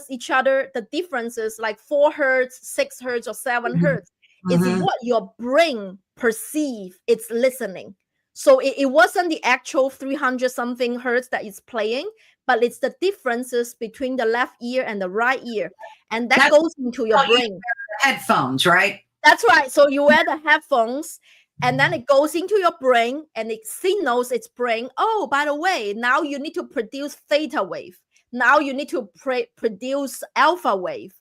each other, the differences like 4 hertz, 6 hertz, or 7 hertz is what your brain perceive it's listening. So it wasn't the actual 300 something hertz that is playing, but it's the differences between the left ear and the right ear. And that goes into your brain. Headphones, right? That's right. So you wear the headphones, and then it goes into your brain, and it signals its brain, oh, by the way, now you need to produce theta wave. Now you need to produce alpha wave.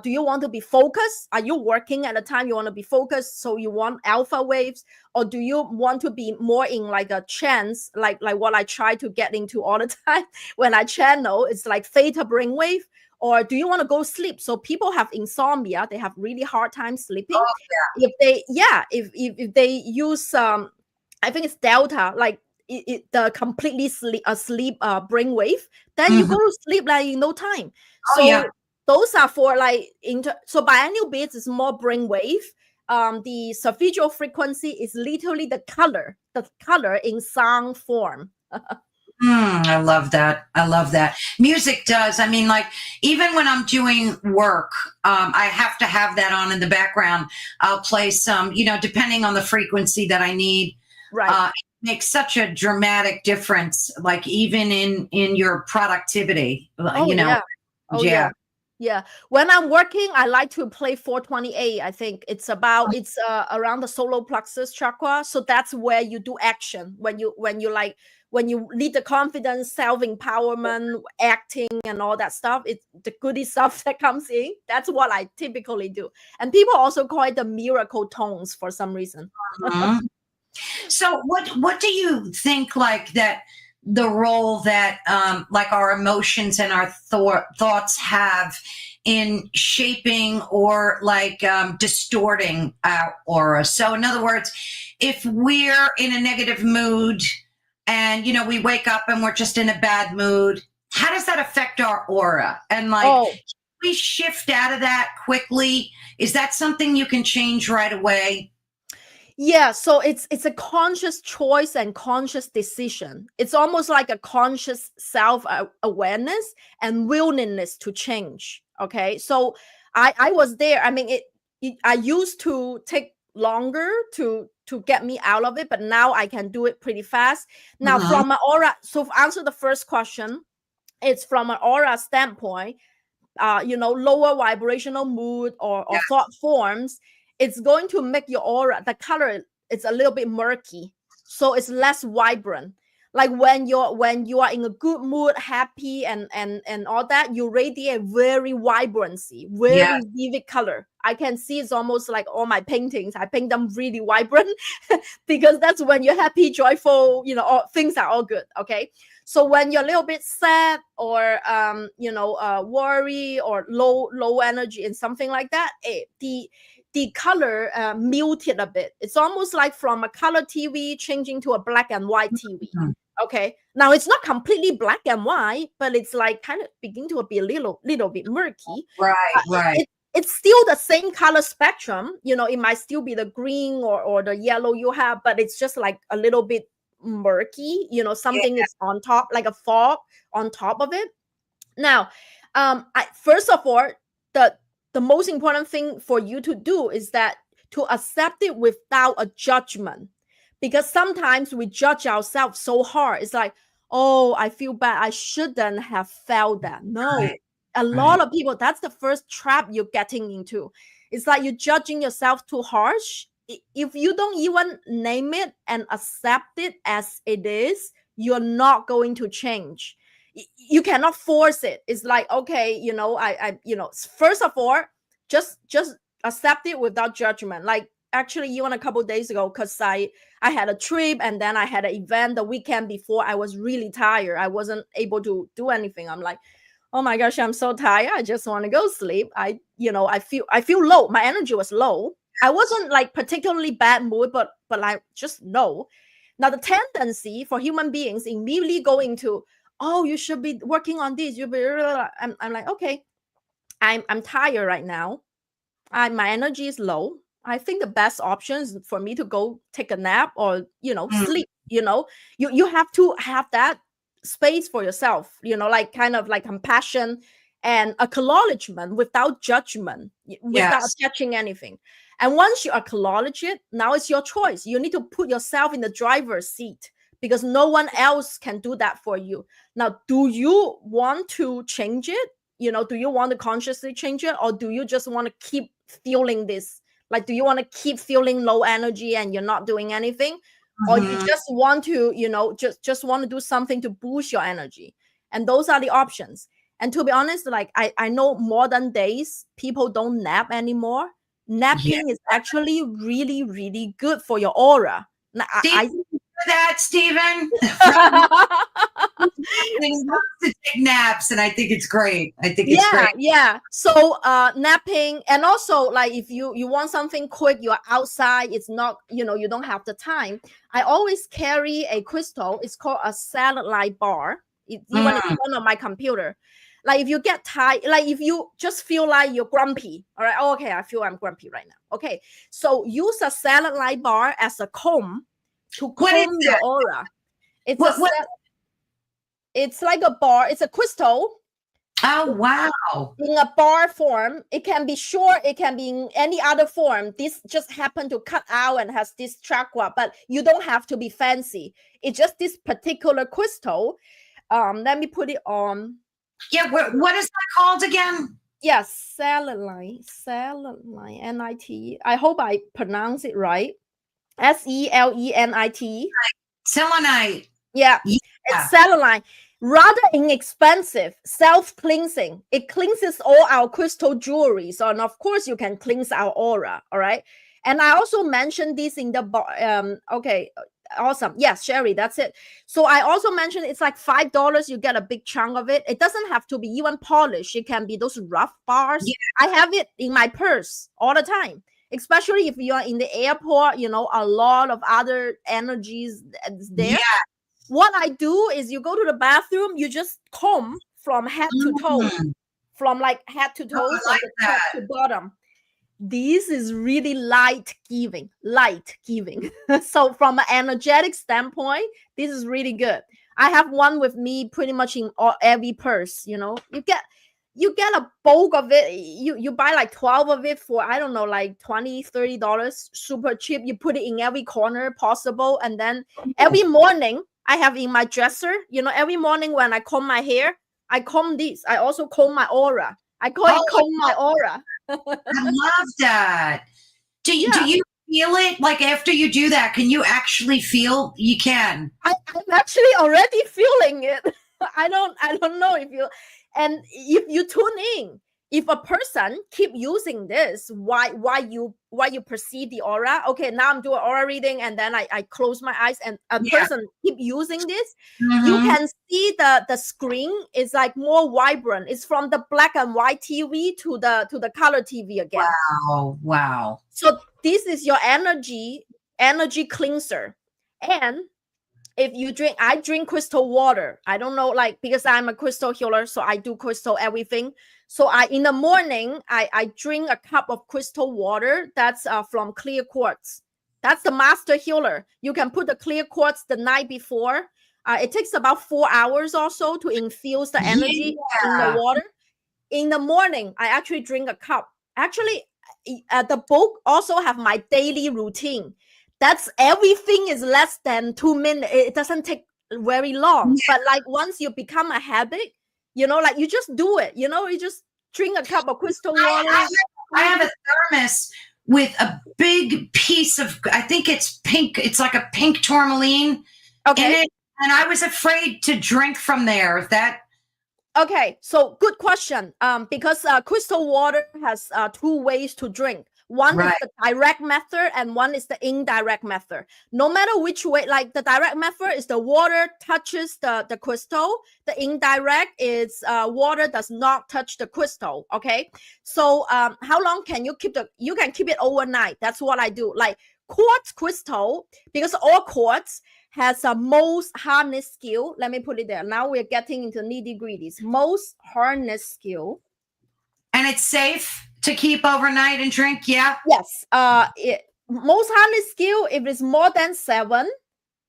Do you want to be focused? Are you working at a time you want to be focused, so you want alpha waves? Or do you want to be more in like a trance, like what I try to get into all the time when I channel? It's like theta brainwave. Or do you want to go sleep? So people have insomnia; they have really hard time sleeping. If they use I think it's delta, like the completely asleep brainwave, then you go to sleep like in no time. So those are for like so binaural beats is more brainwave. The solfeggio frequency is literally the color in sound form. I love that. I love that. Music does. I mean, like, even when I'm doing work, I have to have that on in the background. I'll play some, depending on the frequency that I need. Right. It makes such a dramatic difference, like even in your productivity, Oh yeah. Oh Yeah. yeah. Yeah. When I'm working, I like to play 428. I think it's around the solar plexus chakra. So that's where you do action when you need the confidence, self-empowerment, acting and all that stuff. It's the goody stuff that comes in. That's what I typically do. And people also call it the miracle tones for some reason. Mhm. So what do you think, like, that the role that like our emotions and our thoughts have in shaping or like distorting our aura? So in other words, if we're in a negative mood and we wake up and we're just in a bad mood, how does that affect our aura? And like, Oh, we shift out of that quickly? Is that something you can change right away? yeah, so it's a conscious choice and conscious decision. It's almost like a conscious self-awareness and willingness to change. Okay, so I was there. I mean, I used to take longer to get me out of it, but now I can do it pretty fast. Now, Mhm. from my aura, so to answer the first question, it's from an aura standpoint. Lower vibrational mood or thought forms, it's going to make your aura, the color, it's a little bit murky, so it's less vibrant. Like when you are in a good mood, happy and all that, you radiate very vibrancy, Yeah. very vivid color. I can see it's almost like all my paintings, I paint them really vibrant because that's when you're happy, joyful, all things are all good. Okay, so when you're a little bit sad or worry or low energy and something like that, the color muted a bit. It's almost like from a color TV changing to a black and white TV. Mhm. Okay, now it's not completely black and white, but it's like kind of beginning to be a little bit murky. Right, right. It's still the same color spectrum. It might still be the green or the yellow you have, but it's just like a little bit murky. Something Yeah. is on top, like a fog on top of it. Now, first of all, the the most important thing for you to do is that to accept it without a judgment, because sometimes we judge ourselves so hard. It's like, oh, I feel bad, I shouldn't have felt that. No, Right, a lot right. of people, that's the first trap you're getting into. It's like you're judging yourself too harsh. If you don't even name it and accept it as it is, you're not going to change. You cannot force it. It's like, okay, first of all, just accept it without judgment. Like, actually, even a couple days ago, because I had a trip and then I had an event the weekend before, I was really tired, I wasn't able to do anything. I'm like, oh my gosh, I'm so tired, I just want to go sleep. I feel low, my energy was low. I wasn't like particularly bad mood, but I just know. Now the tendency for human beings immediately going to, oh, you should be working on this, I'm like, okay, I'm tired right now. My energy is low. I think the best option is for me to go take a nap or Mm, sleep. You have to have that space for yourself. Like kind of like compassion and acknowledgement without judgment, without yes. attaching anything. And once you acknowledge it, now it's your choice. You need to put yourself in the driver's seat because no one else can do that for you. Now, do you want to change it? Do you want to consciously change it, or do you just want to keep feeling this? Like, do you want to keep feeling low energy and you're not doing anything, or you Mhm. just want to just want to do something to boost your energy? And those are the options. And to be honest, like, I know modern days people don't nap anymore. Yeah. Napping is actually really, really good for your aura. Now, See that, Stephen? He loves to take naps, and I think it's great. I think it's great. Yeah. So napping, and also like if you want something quick, you're outside, it's not, you don't have the time. I always carry a crystal. It's called a salad light bar. Even Mm, on my computer. Like if you get tired, like if you just feel like you're grumpy, all right, oh, okay, I feel I'm grumpy right now. Okay, so use a salad light bar as a comb to what is comb your that? aura. It's a What It's like a bar. It's a crystal. Oh, wow. In a bar form. It can be short. It can be in any other form. This just happened to cut out and has this chakra, but you don't have to be fancy. It's just this particular crystal. Let me put it on. Yeah, what is that called again? Yes, selenite, N-I-T. I hope I pronounce it right. Selenite. Selenite. Yeah, it's selenite. Rather inexpensive, self-cleansing. It cleanses all our crystal jewelry. So, and of course, you can cleanse our aura. All right. And I also mentioned this in the okay. Awesome. Yes, Sherry, that's it. So I also mentioned it's like $5. You get a big chunk of it. It doesn't have to be even polished. It can be those rough bars. Yeah. I have it in my purse all the time, especially if you are in the airport, you know, a lot of other energies there. Yeah. What I do is you go to the bathroom, you just comb from head to toe, from like head to toe, from the top to bottom. This is really light giving. So from an energetic standpoint, this is really good. I have one with me pretty much in every purse. You know, you get a bulk of it. You buy like 12 of it for, I don't know, like $20-$30, super cheap. You put it in every corner possible. And then every morning I have in my dresser, you know, every morning when I comb my hair, I comb this. I also comb my aura. I call it comb my aura. I love that. Do you feel it? Like after you do that, can you actually feel? You can. I'm actually already feeling it. I don't know if you, and if you tune in, if a person keep using this, why you perceive the aura? Okay, now I'm doing aura reading, and then I close my eyes, and a person keep using this. You can see the screen is like more vibrant. It's from the black and white TV to the color TV again. Wow. So this is your energy cleanser. And if you drink, I drink crystal water. I don't know, like, because I'm a crystal healer, so I do crystal everything. So in the morning, I drink a cup of crystal water that's from clear quartz. That's the master healer. You can put the clear quartz the night before. It takes about 4 hours or so to infuse the energy in the water. In the morning, I actually drink a cup. Actually, the book also have my daily routine. That's everything is less than 2 minutes. It doesn't take very long. But like once you become a habit, you know, like you just do it. You know, you just drink a cup of crystal water. I have a thermos with a big piece of, I think it's pink. It's like a pink tourmaline in it. And I was afraid to drink from there. If that. Okay, so good question. Because crystal water has 2 ways to drink. One is the direct method and one is the indirect method. No matter which way, like the direct method is the water touches the crystal. The indirect is water does not touch the crystal. Okay. So how long can you keep you can keep it overnight. That's what I do. Like quartz crystal, because all quartz has a most hardness skill. Let me put it there. Now we're getting into nitty-gritties. Most hardness skill. And it's safe to keep overnight and drink, yeah? Yes. Most hardness skill, if it's more than 7,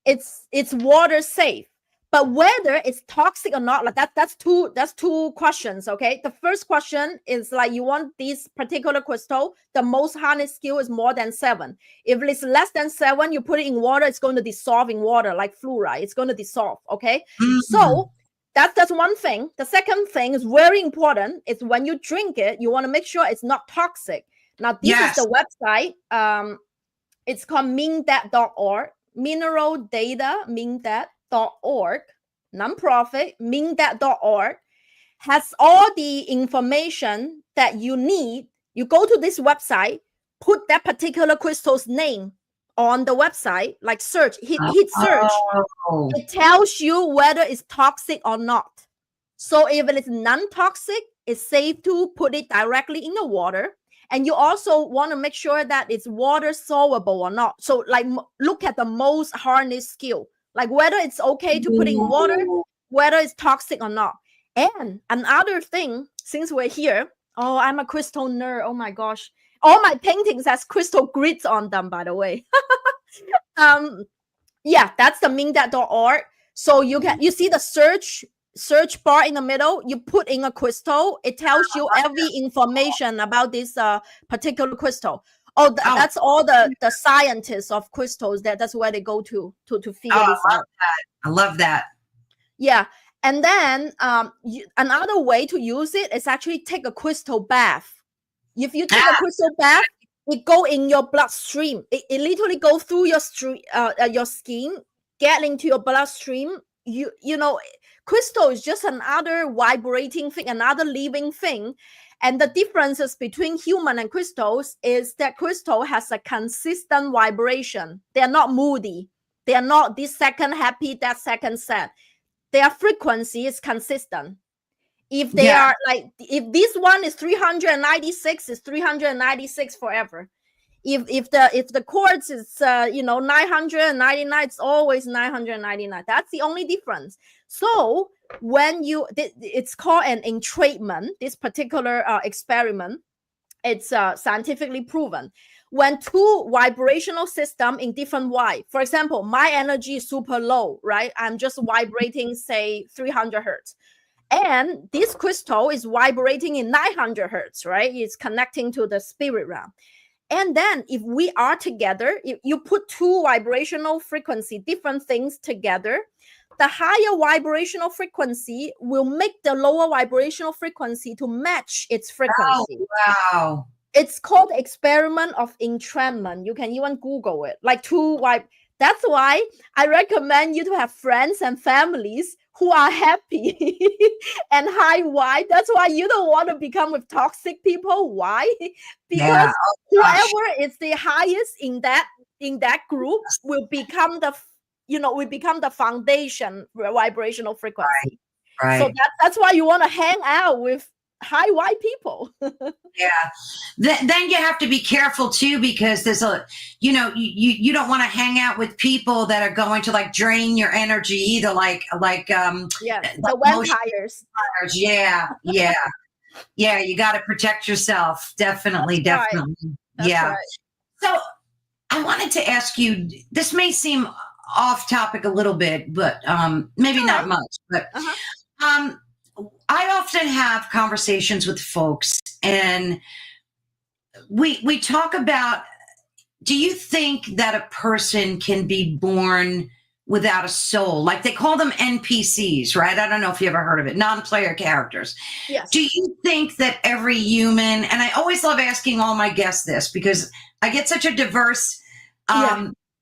it's water safe. But whether it's toxic or not, like that's two questions. Okay. The first question is like you want this particular crystal, the most hardness skill is more than 7. If it's less than 7, you put it in water, it's going to dissolve in water like fluoride. It's going to dissolve. Okay. So that's one thing. The second thing is very important. Is when you drink it, you want to make sure it's not toxic. Now, this is the website. It's called mindat.org. Mineral data, mindat.org. Nonprofit, mindat.org. Has all the information that you need. You go to this website, put that particular crystal's name on the website, like search, hit search. It tells you whether it's toxic or not. So if it is non-toxic, it's safe to put it directly in the water. And you also want to make sure that it's water soluble or not. So like look at the most hardness skill, like whether it's okay to put in water, whether it's toxic or not. And another thing, since we're here, I'm a crystal nerd. Oh my gosh. All my paintings has crystal grids on them, by the way. Yeah, that's the mindat.org. So you see the search bar in the middle, you put in a crystal, it tells you every information about this particular crystal. That's all the scientists of crystals, that's where they go to figure this out. I love that. Yeah. And then another way to use it is actually take a crystal bath. If you take a crystal bath, it go in your bloodstream. It literally go through your skin, get into your bloodstream. You know, crystal is just another vibrating thing, another living thing. And the differences between human and crystals is that crystal has a consistent vibration. They are not moody. They are not this second happy, that second sad. Their frequency is consistent. If they are like, if this one is 396, it's 396 forever. If the quartz is 999, it's always 999. That's the only difference. So when it's called an entrainment, this particular experiment, it's scientifically proven. When two vibrational system in different Y, for example, my energy is super low, right? I'm just vibrating, say 300 hertz. And this crystal is vibrating in 900 hertz, right? It's connecting to the spirit realm. And then if we are together, if you put two vibrational frequency, different things together, the higher vibrational frequency will make the lower vibrational frequency to match its frequency. Oh, wow. It's called experiment of entrainment. You can even Google it. Like that's why I recommend you to have friends and families who are happy and high Y. That's why you don't want to become with toxic people. Why? Because whoever is the highest in that group will become the foundation vibrational frequency. Right. So that's why you want to hang out with high Y people. Then you have to be careful too, because there's you don't want to hang out with people that are going to like drain your energy either, like the vampires. Yeah, you got to protect yourself. Definitely. That's right. So I wanted to ask you, this may seem off topic a little bit, but maybe not much, but I often have conversations with folks, and we talk about, do you think that a person can be born without a soul? Like they call them NPCs, right? I don't know if you ever heard of it, non-player characters. Yes. Do you think that every human, and I always love asking all my guests this because I get such a diverse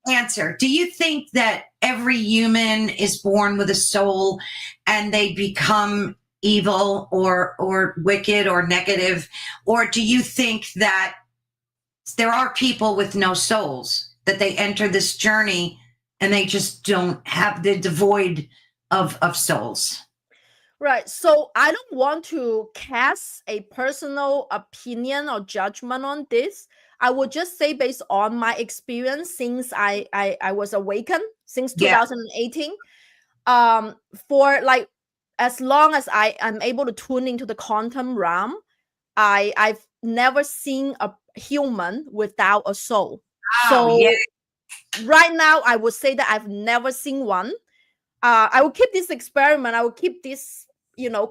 answer. Do you think that every human is born with a soul and they become evil or wicked or negative? Or do you think that there are people with no souls, that they enter this journey and they just they're devoid of souls? Right. So I don't want to cast a personal opinion or judgment on this. I would just say, based on my experience since I was awakened since 2018, for like, as long as I'm able to tune into the quantum realm, I've never seen a human without a soul. Right now, I would say that I've never seen one. I will keep this experiment. I will keep this,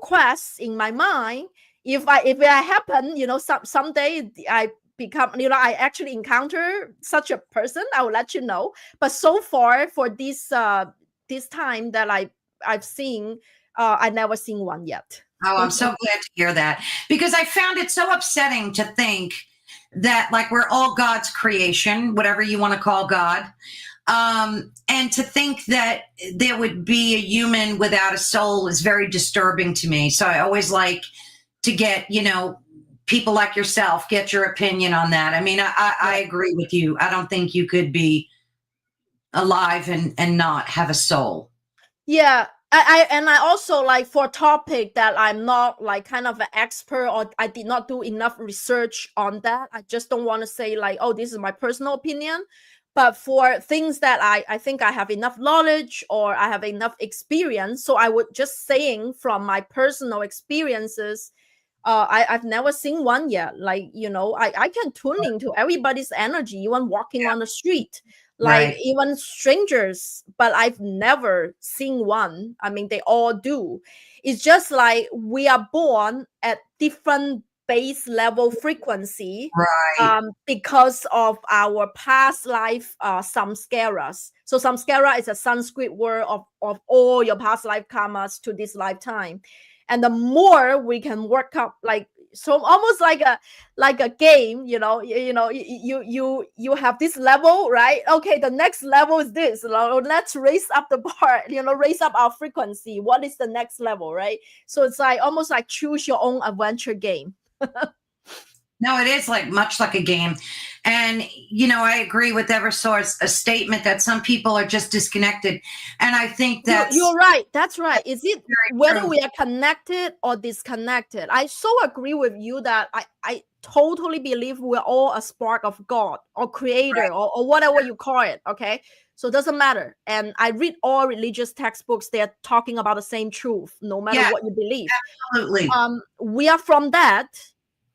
quest in my mind. If it happen, someday I become, I actually encounter such a person, I will let you know. But so far, for this time that I've seen, I've never seen one yet. Oh, I'm so glad to hear that, because I found it so upsetting to think that like we're all God's creation, whatever you want to call God. And to think that there would be a human without a soul is very disturbing to me. So I always like to get, people like yourself, get your opinion on that. I mean, I agree with you. I don't think you could be alive and not have a soul. Yeah. I also, like, for a topic that I'm not like kind of an expert, or I did not do enough research on that. I just don't want to say like, oh, this is my personal opinion. But for things that I think I have enough knowledge or I have enough experience, so I would just saying from my personal experiences, I've never seen one yet. Like, I can tune into everybody's energy, even walking on the street, like Right. even strangers, but I've never seen one. I mean, they all do. It's just like we are born at different base level frequency, Right. because of our past life, samskaras. So samskara is a Sanskrit word of all your past life karmas to this lifetime. And the more we can work up, like, so almost like a game, you have this level, right? Okay, the next level is this. Let's raise up the bar, raise up our frequency. What is the next level, right? So it's like almost like choose your own adventure game. No, it is much like a game. And, I agree with Eversource, a statement that some people are just disconnected. And I think You're right. That's right. Is it whether true. we are connected or disconnected? I so agree with you that I totally believe we're all a spark of God or creator, Right. or whatever you call it. Okay. So it doesn't matter. And I read all religious textbooks. They're talking about the same truth, no matter Yeah, what you believe. absolutely. We are from that.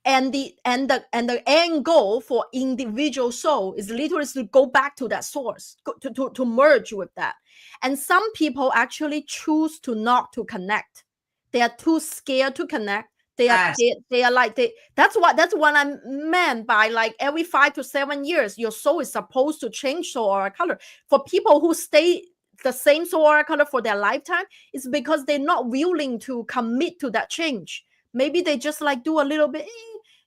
And the end goal for individual soul is literally to go back to that source, to merge with that. And some people actually choose to not to connect. They are too scared to connect. Yes. They are like that's what I meant by, like, every 5 to 7 years your soul is supposed to change soul or color. For people who stay the same soul or color for their lifetime, it's because they're not willing to commit to that change. Maybe they just like do a little bit.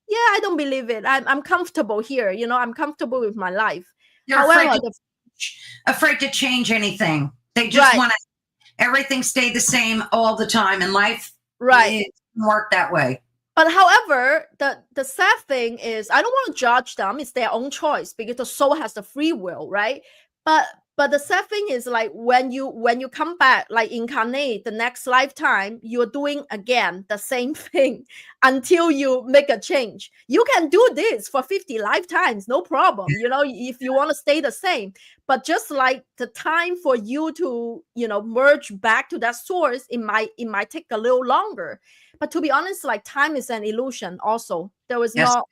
Yeah, I don't believe it. I'm comfortable here. I'm comfortable with my life. They're However, afraid to change anything. They just right, want everything stay the same all the time. And life, right. it doesn't work that way. But however, the sad thing is, I don't want to judge them. It's their own choice because the soul has the free will, right? But the sad thing is, like, when you come back, like incarnate the next lifetime, you're doing again the same thing until you make a change. You can do this for 50 lifetimes, no problem. If you want to stay the same. But just like the time for you to, merge back to that source, it might take a little longer. But to be honest, like, time is an illusion also. There was Yes. not.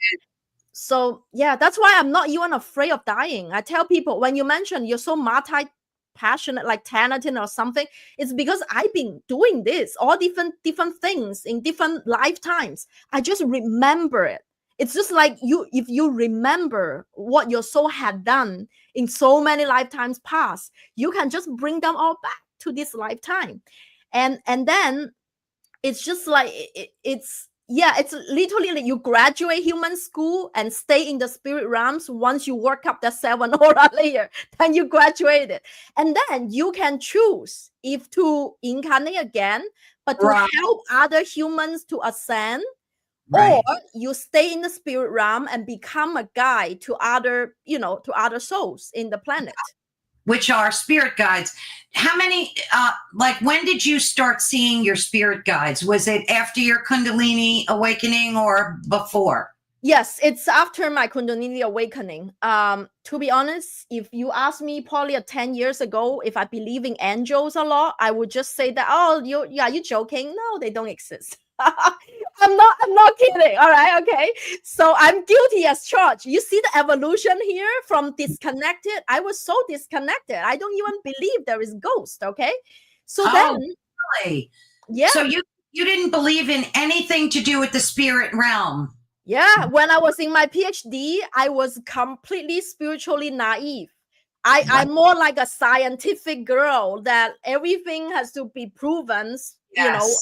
So yeah, that's why I'm not even afraid of dying. I tell people, when you mention you're so multi-passionate, like talented or something, it's because I've been doing this, all different things in different lifetimes. I just remember it. It's just like if you remember what your soul had done in so many lifetimes past, you can just bring them all back to this lifetime. And then it's just like it's literally like you graduate human school and stay in the spirit realms. Once you work up the 7 aura layer, then you graduated, and then you can choose if to incarnate again, but to Right. help other humans to ascend, Right. or you stay in the spirit realm and become a guide to other souls in the planet. Which are spirit guides. How many, when did you start seeing your spirit guides? Was it after your Kundalini awakening or before? Yes, it's after my Kundalini awakening. To be honest, if you ask me probably 10 years ago if I believe in angels a lot, I would just say that, oh, you're joking. No, they don't exist. I'm not kidding. All right, okay. So I'm guilty as charged. You see the evolution here from disconnected. I was so disconnected. I don't even believe there is ghost. Okay. So then, really? yeah. So you didn't believe in anything to do with the spirit realm? Yeah, when I was in my PhD, I was completely spiritually naive. I'm more like a scientific girl that everything has to be proven,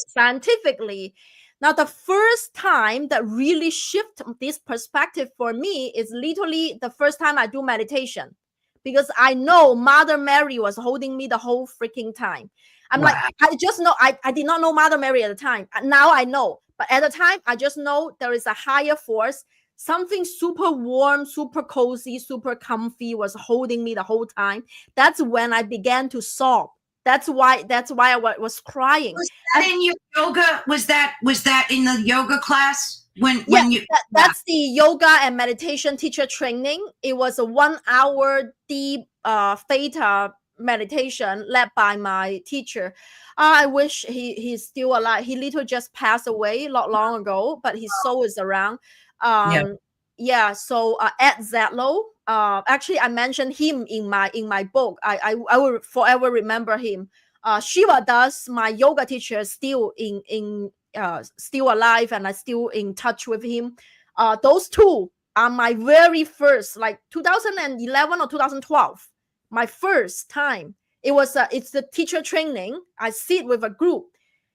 scientifically. Now, the first time that really shifted this perspective for me is literally the first time I do meditation, because I know Mother Mary was holding me the whole freaking time. I'm like, I just know, I did not know Mother Mary at the time. Now I know. But at the time, I just know there is a higher force. Something super warm, super cozy, super comfy was holding me the whole time. That's when I began to sob. That's why I was crying. Was that in your yoga? Was that in the yoga class? That's the yoga and meditation teacher training. It was a 1 hour deep Theta meditation led by my teacher. I wish he's still alive. He literally just passed away not long ago, but his soul is around. Yeah. Yeah. So Ed Zadlow. Actually, I mentioned him in my book. I will forever remember him. Shiva Das, my yoga teacher, is still still alive, and I'm still in touch with him. Those two are my very first, like 2011 or 2012, my first time. It's the teacher training. I sit with a group.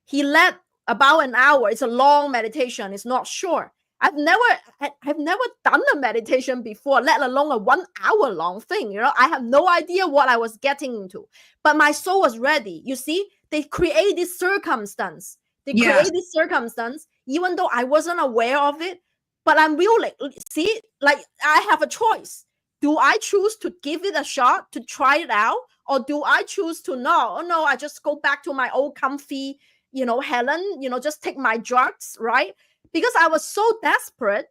He led about an hour. It's a long meditation. It's not short. I've never done a meditation before, let alone a 1 hour long thing. I have no idea what I was getting into, but my soul was ready. You see, they create this circumstance. Even though I wasn't aware of it, but I'm willing. See, like I have a choice. Do I choose to give it a shot to try it out, or do I choose to no, I just go back to my old comfy, Helen, just take my drugs, right? Because I was so desperate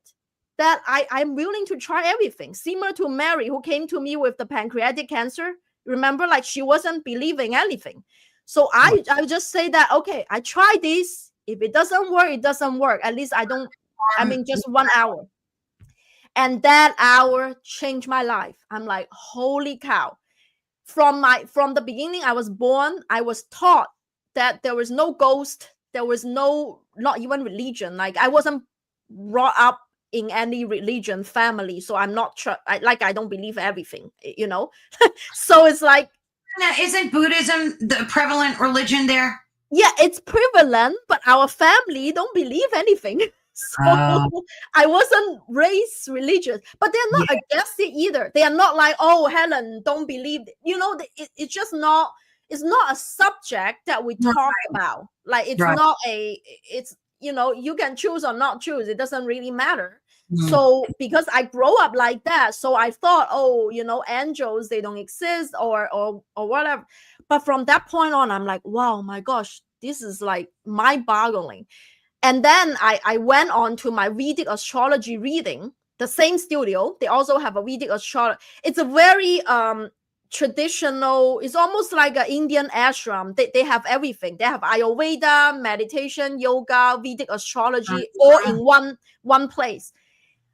that I'm willing to try everything. Similar to Mary, who came to me with the pancreatic cancer. Remember, like she wasn't believing anything. So I just say that, okay, I try this. If it doesn't work, it doesn't work. At least just 1 hour. And that hour changed my life. I'm like, holy cow. From the beginning I was born, I was taught that there was no ghost. There was not even religion. Like I wasn't brought up in any religion family. So I'm not I don't believe everything, So it's like. Now, isn't Buddhism the prevalent religion there? Yeah, it's prevalent, but our family don't believe anything. So I wasn't raised religious, but they're not against it either. They are not like, oh, Helen, don't believe it. It's just not. It's not a subject that we talk about. Like it's not it's you can choose or not choose. It doesn't really matter. So because I grow up like that, so I thought, oh, angels, they don't exist or whatever. But from that point on, I'm like, wow, my gosh, this is like mind-boggling. And then I went on to my Vedic astrology reading. The same studio, they also have a Vedic astrology. It's a very traditional, it's almost like an Indian ashram. They have everything. They have Ayurveda, meditation, yoga, Vedic astrology, all in one place.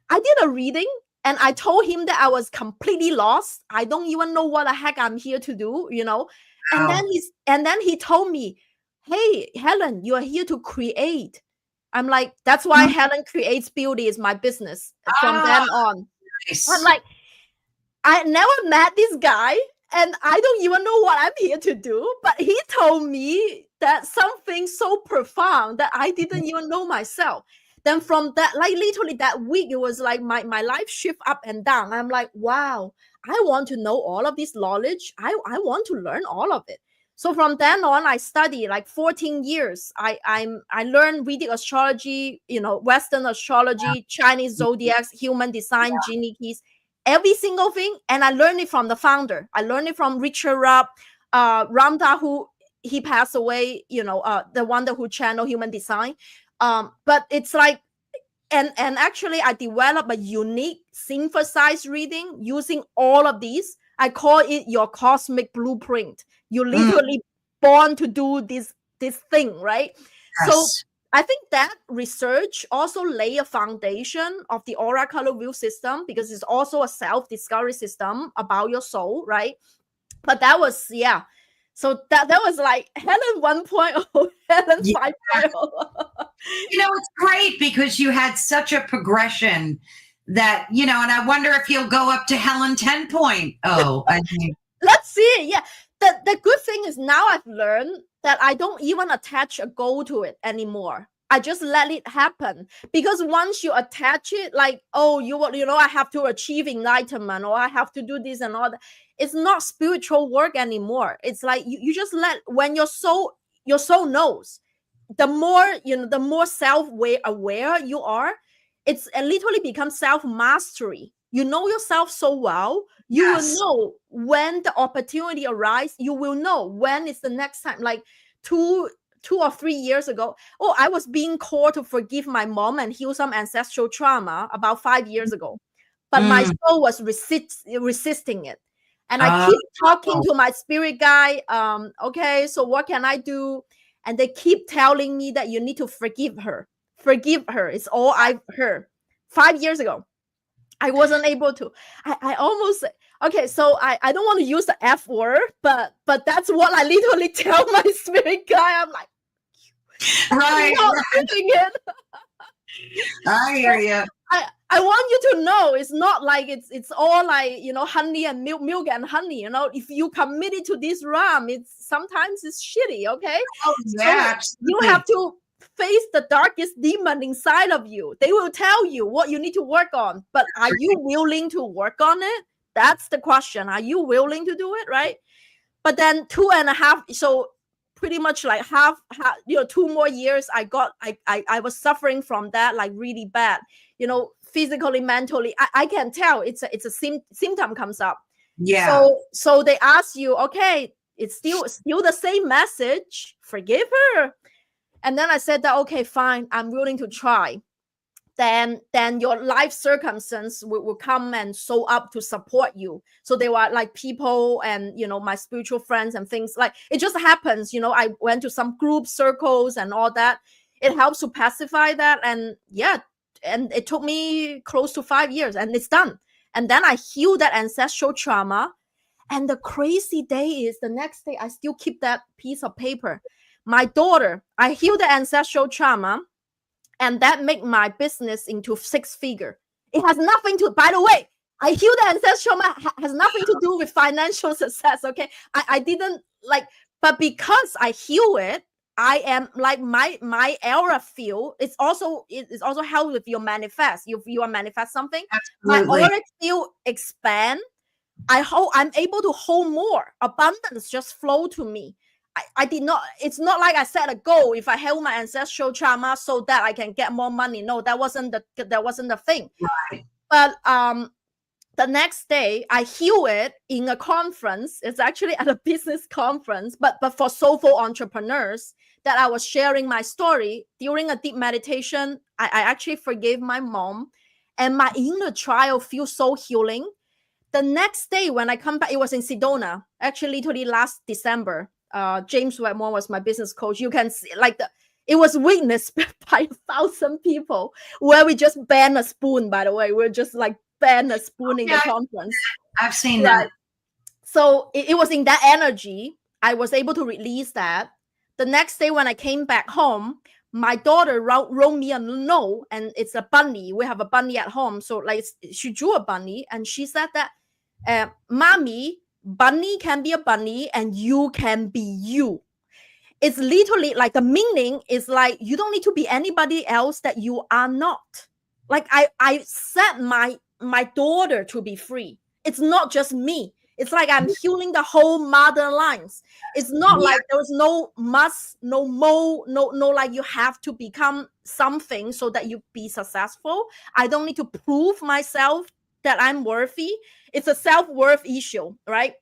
I did a reading and I told him that I was completely lost. I don't even know what the heck I'm here to do, And then he told me, hey, Helen, you are here to create. I'm like, that's why Helen Creates Beauty is my business from then on. Nice. I'm like, I never met this guy and I don't even know what I'm here to do. But he told me that something so profound that I didn't even know myself. Then from that, like literally that week, it was like my life shift up and down. I'm like, wow, I want to know all of this knowledge. I want to learn all of it. So from then on, I studied like 14 years. I learned Vedic astrology, Western astrology, Chinese zodiacs, human design, genie keys, every single thing. And I learned it from the founder. I learned it from Richard Ramda, who he passed away, the one who channeled human design. But it's like, and actually I developed a unique synthesized reading using all of these. I call it your cosmic blueprint. You're literally born to do this thing, right? Yes. So I think that research also lay a foundation of the aura color wheel system, because it's also a self-discovery system about your soul, right? But that was, so that was like Helen 1.0, Helen 5.0. It's great because you had such a progression that, and I wonder if you'll go up to Helen 10.0. I think. Let's see. Yeah. The good thing is now I've learned that I don't even attach a goal to it anymore. I just let it happen, because once you attach it, like, oh, I have to achieve enlightenment, or I have to do this and all that. It's not spiritual work anymore. It's like you just when your soul knows, the more self-aware you are, it literally becomes self-mastery. You know yourself so well, you will know when the opportunity arises. You will know when is the next time. Like 2 or 3 years ago, I was being called to forgive my mom and heal some ancestral trauma about 5 years ago, but my soul was resisting it. And I keep talking to my spirit guy. Okay, so what can I do? And they keep telling me that you need to forgive her. Forgive her. It's all I've heard. 5 years ago, I wasn't able to. I almost, okay, so I don't want to use the F word, but that's what I literally tell my spirit guy. I'm like, right, I'm not doing it. I hear you. I want you to know it's not like it's all like, you know, honey and milk and honey. You know, if you committed to this realm, it's sometimes it's shitty. Okay, oh yeah, so you have to face the darkest demon inside of you. They will tell you what you need to work on, but are you willing to work on it? That's the question. Are you willing to do it? Right? But then 2.5, so pretty much like half, you know, 2 more years, I was suffering from that, like really bad, you know, physically, mentally. I can tell it's a symptom comes up. Yeah. So they ask you, okay, it's still the same message, forgive her. And then I said that, okay, fine, I'm willing to try. Then your life circumstance will come and show up to support you. So they were like people and, you know, my spiritual friends and things, like it just happens, you know. I went to some group circles and all that. It helps to pacify that. And yeah, and it took me close to 5 years and it's done. And then I healed that ancestral trauma. And the crazy day is the next day, I still keep that piece of paper. My daughter, I healed the ancestral trauma, and that make my business into 6-figure. It has nothing to, by the way, I heal the ancestral trauma has nothing to do with financial success. Okay. I didn't like, but because I heal it, I am like my aura field. It's also helped with your manifest. You are manifest something. Absolutely. My aura field expand. I'm able to hold more. Abundance just flow to me. I did not, it's not like I set a goal. If I held my ancestral trauma so that I can get more money. No, that wasn't the thing. Right. But the next day I heal it in a conference. It's actually at a business conference, but for soulful entrepreneurs, that I was sharing my story during a deep meditation. I actually forgave my mom, and my inner child feels so healing. The next day when I come back, it was in Sedona, actually literally last December. James Wedmore was my business coach. You can see like it was witnessed by 1,000 people, where we just ban a spoon, by the way. We're just like ban a spoon in the conference. I've seen that. So it was in that energy. I was able to release that. The next day when I came back home, my daughter wrote me a note, and it's a bunny. We have a bunny at home. So like she drew a bunny, and she said that, Mommy, bunny can be a bunny and you can be you. It's literally like the meaning is like you don't need to be anybody else that you are not. Like I set my daughter to be free. It's not just me. It's like I'm healing the whole mother lines. It's not like there was no must, no like you have to become something so that you be successful. I don't need to prove myself that I'm worthy. It's a self-worth issue, right?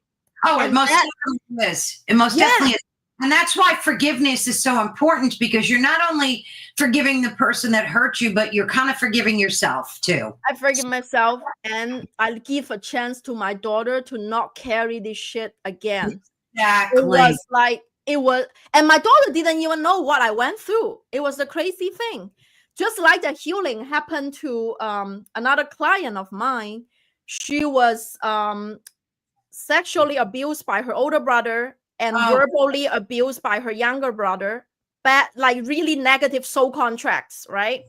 Oh, it most definitely is. It most definitely is. And that's why forgiveness is so important, because you're not only forgiving the person that hurt you, but you're kind of forgiving yourself too. I forgive myself, and I give a chance to my daughter to not carry this shit again. Exactly. It was like, and my daughter didn't even know what I went through. It was a crazy thing. Just like the healing happened to another client of mine. She was sexually abused by her older brother and verbally abused by her younger brother. Bad, like really negative soul contracts, right?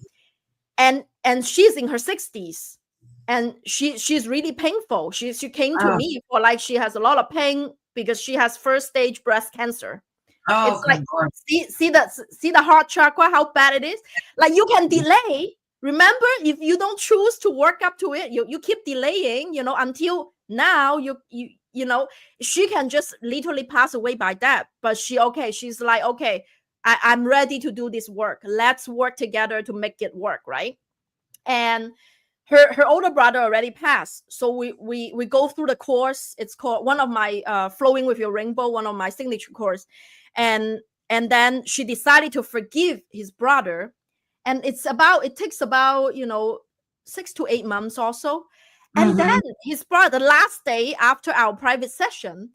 And she's in her 60s, and she's really painful. She came to me for like she has a lot of pain because she has 1st stage breast cancer. It's like see the heart chakra, how bad it is. Like you can delay. Remember, if you don't choose to work up to it, you keep delaying, you know, until now you know, she can just literally pass away by that. But she's like, okay, I'm ready to do this work. Let's work together to make it work, right? And her older brother already passed. So we go through the course. It's called one of my Flowing with Your Rainbow, one of my signature course. And then she decided to forgive his brother. And it takes about, you know, 6 to 8 months also. And then his brother, the last day after our private session,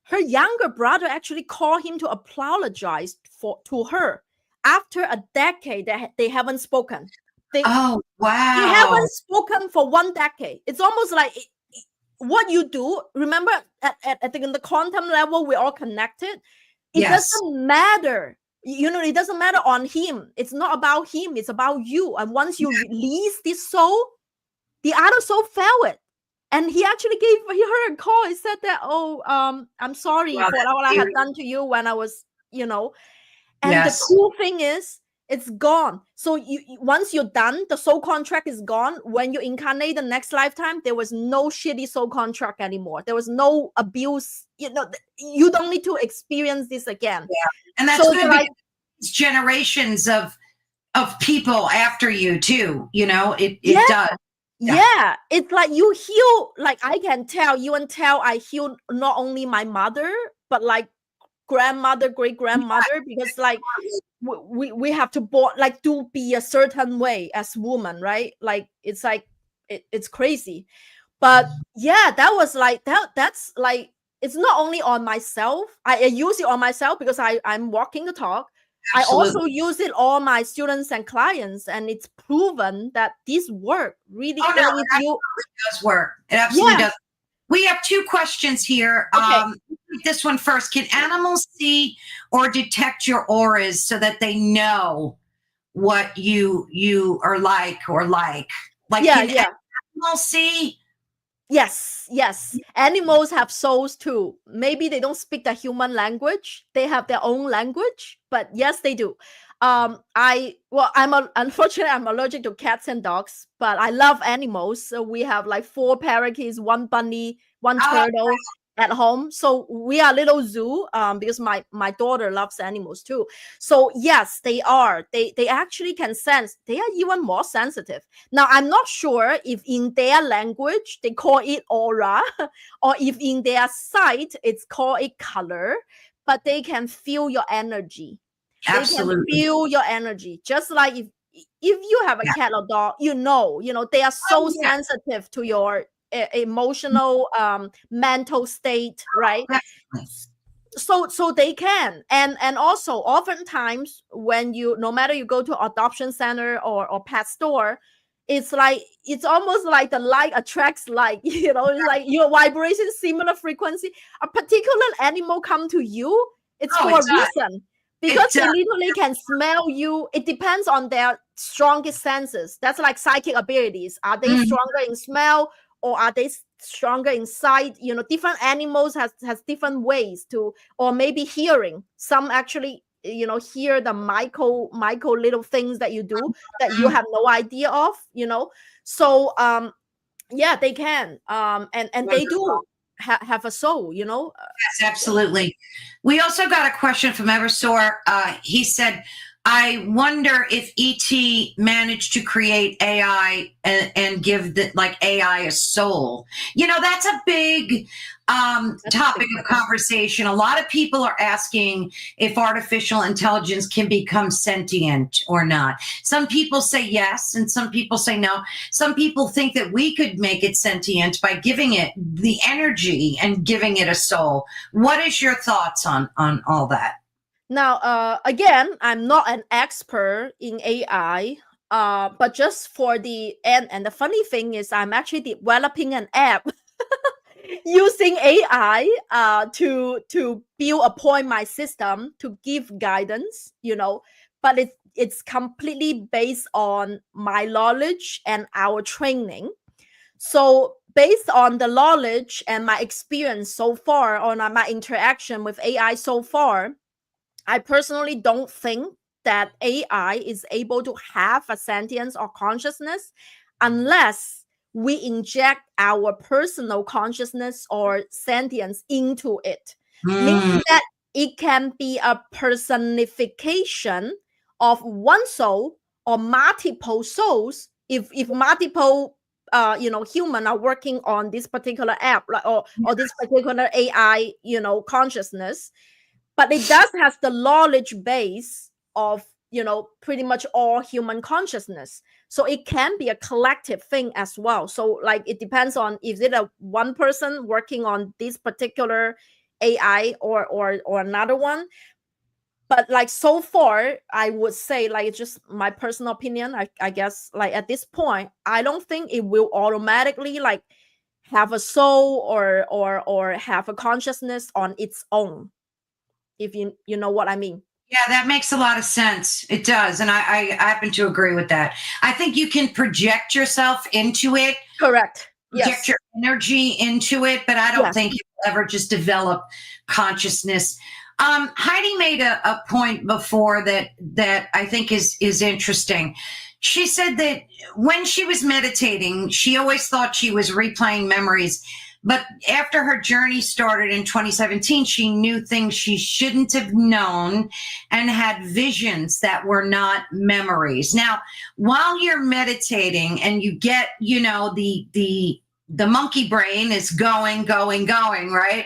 her younger brother actually called him to apologize to her after a decade that they haven't spoken. They haven't spoken for 1 decade. It's almost like what you do. Remember, at the quantum level, we're all connected. It doesn't matter. It doesn't matter on him. It's not about him. It's about you. And once you release this soul, the other soul felt it. And he actually gave her a call. He said that, I'm sorry for what I had done to you when I was, And the cool thing is, it's gone. So once you're done, the soul contract is gone. When you incarnate the next lifetime, there was no shitty soul contract anymore. There was no abuse. You don't need to experience this again. Yeah. And that's so good, because it's generations of people after you too. It does. Yeah, it's like you heal. Like I can tell I healed not only my mother, but like grandmother, great grandmother, because like we have to to be a certain way as woman, right? Like it's like it's crazy. But yeah, that was like that's like, it's not only on myself. I use it on myself because I'm walking the talk. Absolutely. I also use it on my students and clients, and it's proven that this work really. It does work. It absolutely does. We have 2 questions here. Okay. This one first. Can animals see or detect your auras so that they know what you are like or like? Like, can animals see? Yes. Animals have souls too. Maybe they don't speak the human language. They have their own language, but yes, they do. Unfortunately, I'm allergic to cats and dogs, but I love animals. So we have like 4 parakeets, 1 bunny, 1 turtle at home. So we are a little zoo, because my daughter loves animals too. So yes, they are. They actually can sense. They are even more sensitive. Now, I'm not sure if in their language they call it aura, or if in their sight it's called a color, but they can feel your energy. Absolutely. They can feel your energy. Just like if you have a cat or dog, they are so sensitive to your emotional, mental state, right? So they can, and also oftentimes when no matter you go to adoption center or pet store, it's almost like the light attracts light. It's like your vibration, similar frequency. A particular animal come to you, it's for a reason. Because they literally can smell you. It depends on their strongest senses. That's like psychic abilities. Are they stronger in smell, or are they stronger in sight? Different animals has different ways to, or maybe hearing. Some actually, hear the micro little things that you do that you have no idea of. So yeah, they can. And they do have a soul. Yes, absolutely. We also got a question from Eversor. He said, I wonder if ET managed to create AI and give AI a soul. That's a big topic of conversation. A lot of people are asking if artificial intelligence can become sentient or not. Some people say yes, and some people say no. Some people think that we could make it sentient by giving it the energy and giving it a soul. What is your thoughts on all that? Now, again, I'm not an expert in AI, but just for and the funny thing is I'm actually developing an app using AI to build upon my system to give guidance, but it's completely based on my knowledge and our training. So based on the knowledge and my experience so far, on my interaction with AI so far, I personally don't think that AI is able to have a sentience or consciousness unless we inject our personal consciousness or sentience into it. Meaning that it can be a personification of one soul or multiple souls. If multiple human are working on this particular app, or this particular AI, consciousness, but it does have the knowledge base of pretty much all human consciousness. So it can be a collective thing as well. So like it depends on, is it a one person working on this particular AI or another one. But like so far, I would say, like, it's just my personal opinion, I guess, like at this point, I don't think it will automatically like have a soul or have a consciousness on its own, if you know what I mean. Yeah, that makes a lot of sense. It does. And I happen to agree with that. I think you can project yourself into it, Correct. project Yes. your energy into it, but I don't Yes. think you'll ever just develop consciousness. Heidi made a point before that I think is interesting. She said that when she was meditating, she always thought she was replaying memories. But after her journey started in 2017, she knew things she shouldn't have known and had visions that were not memories. Now, while you're meditating and you get, the monkey brain is going, right?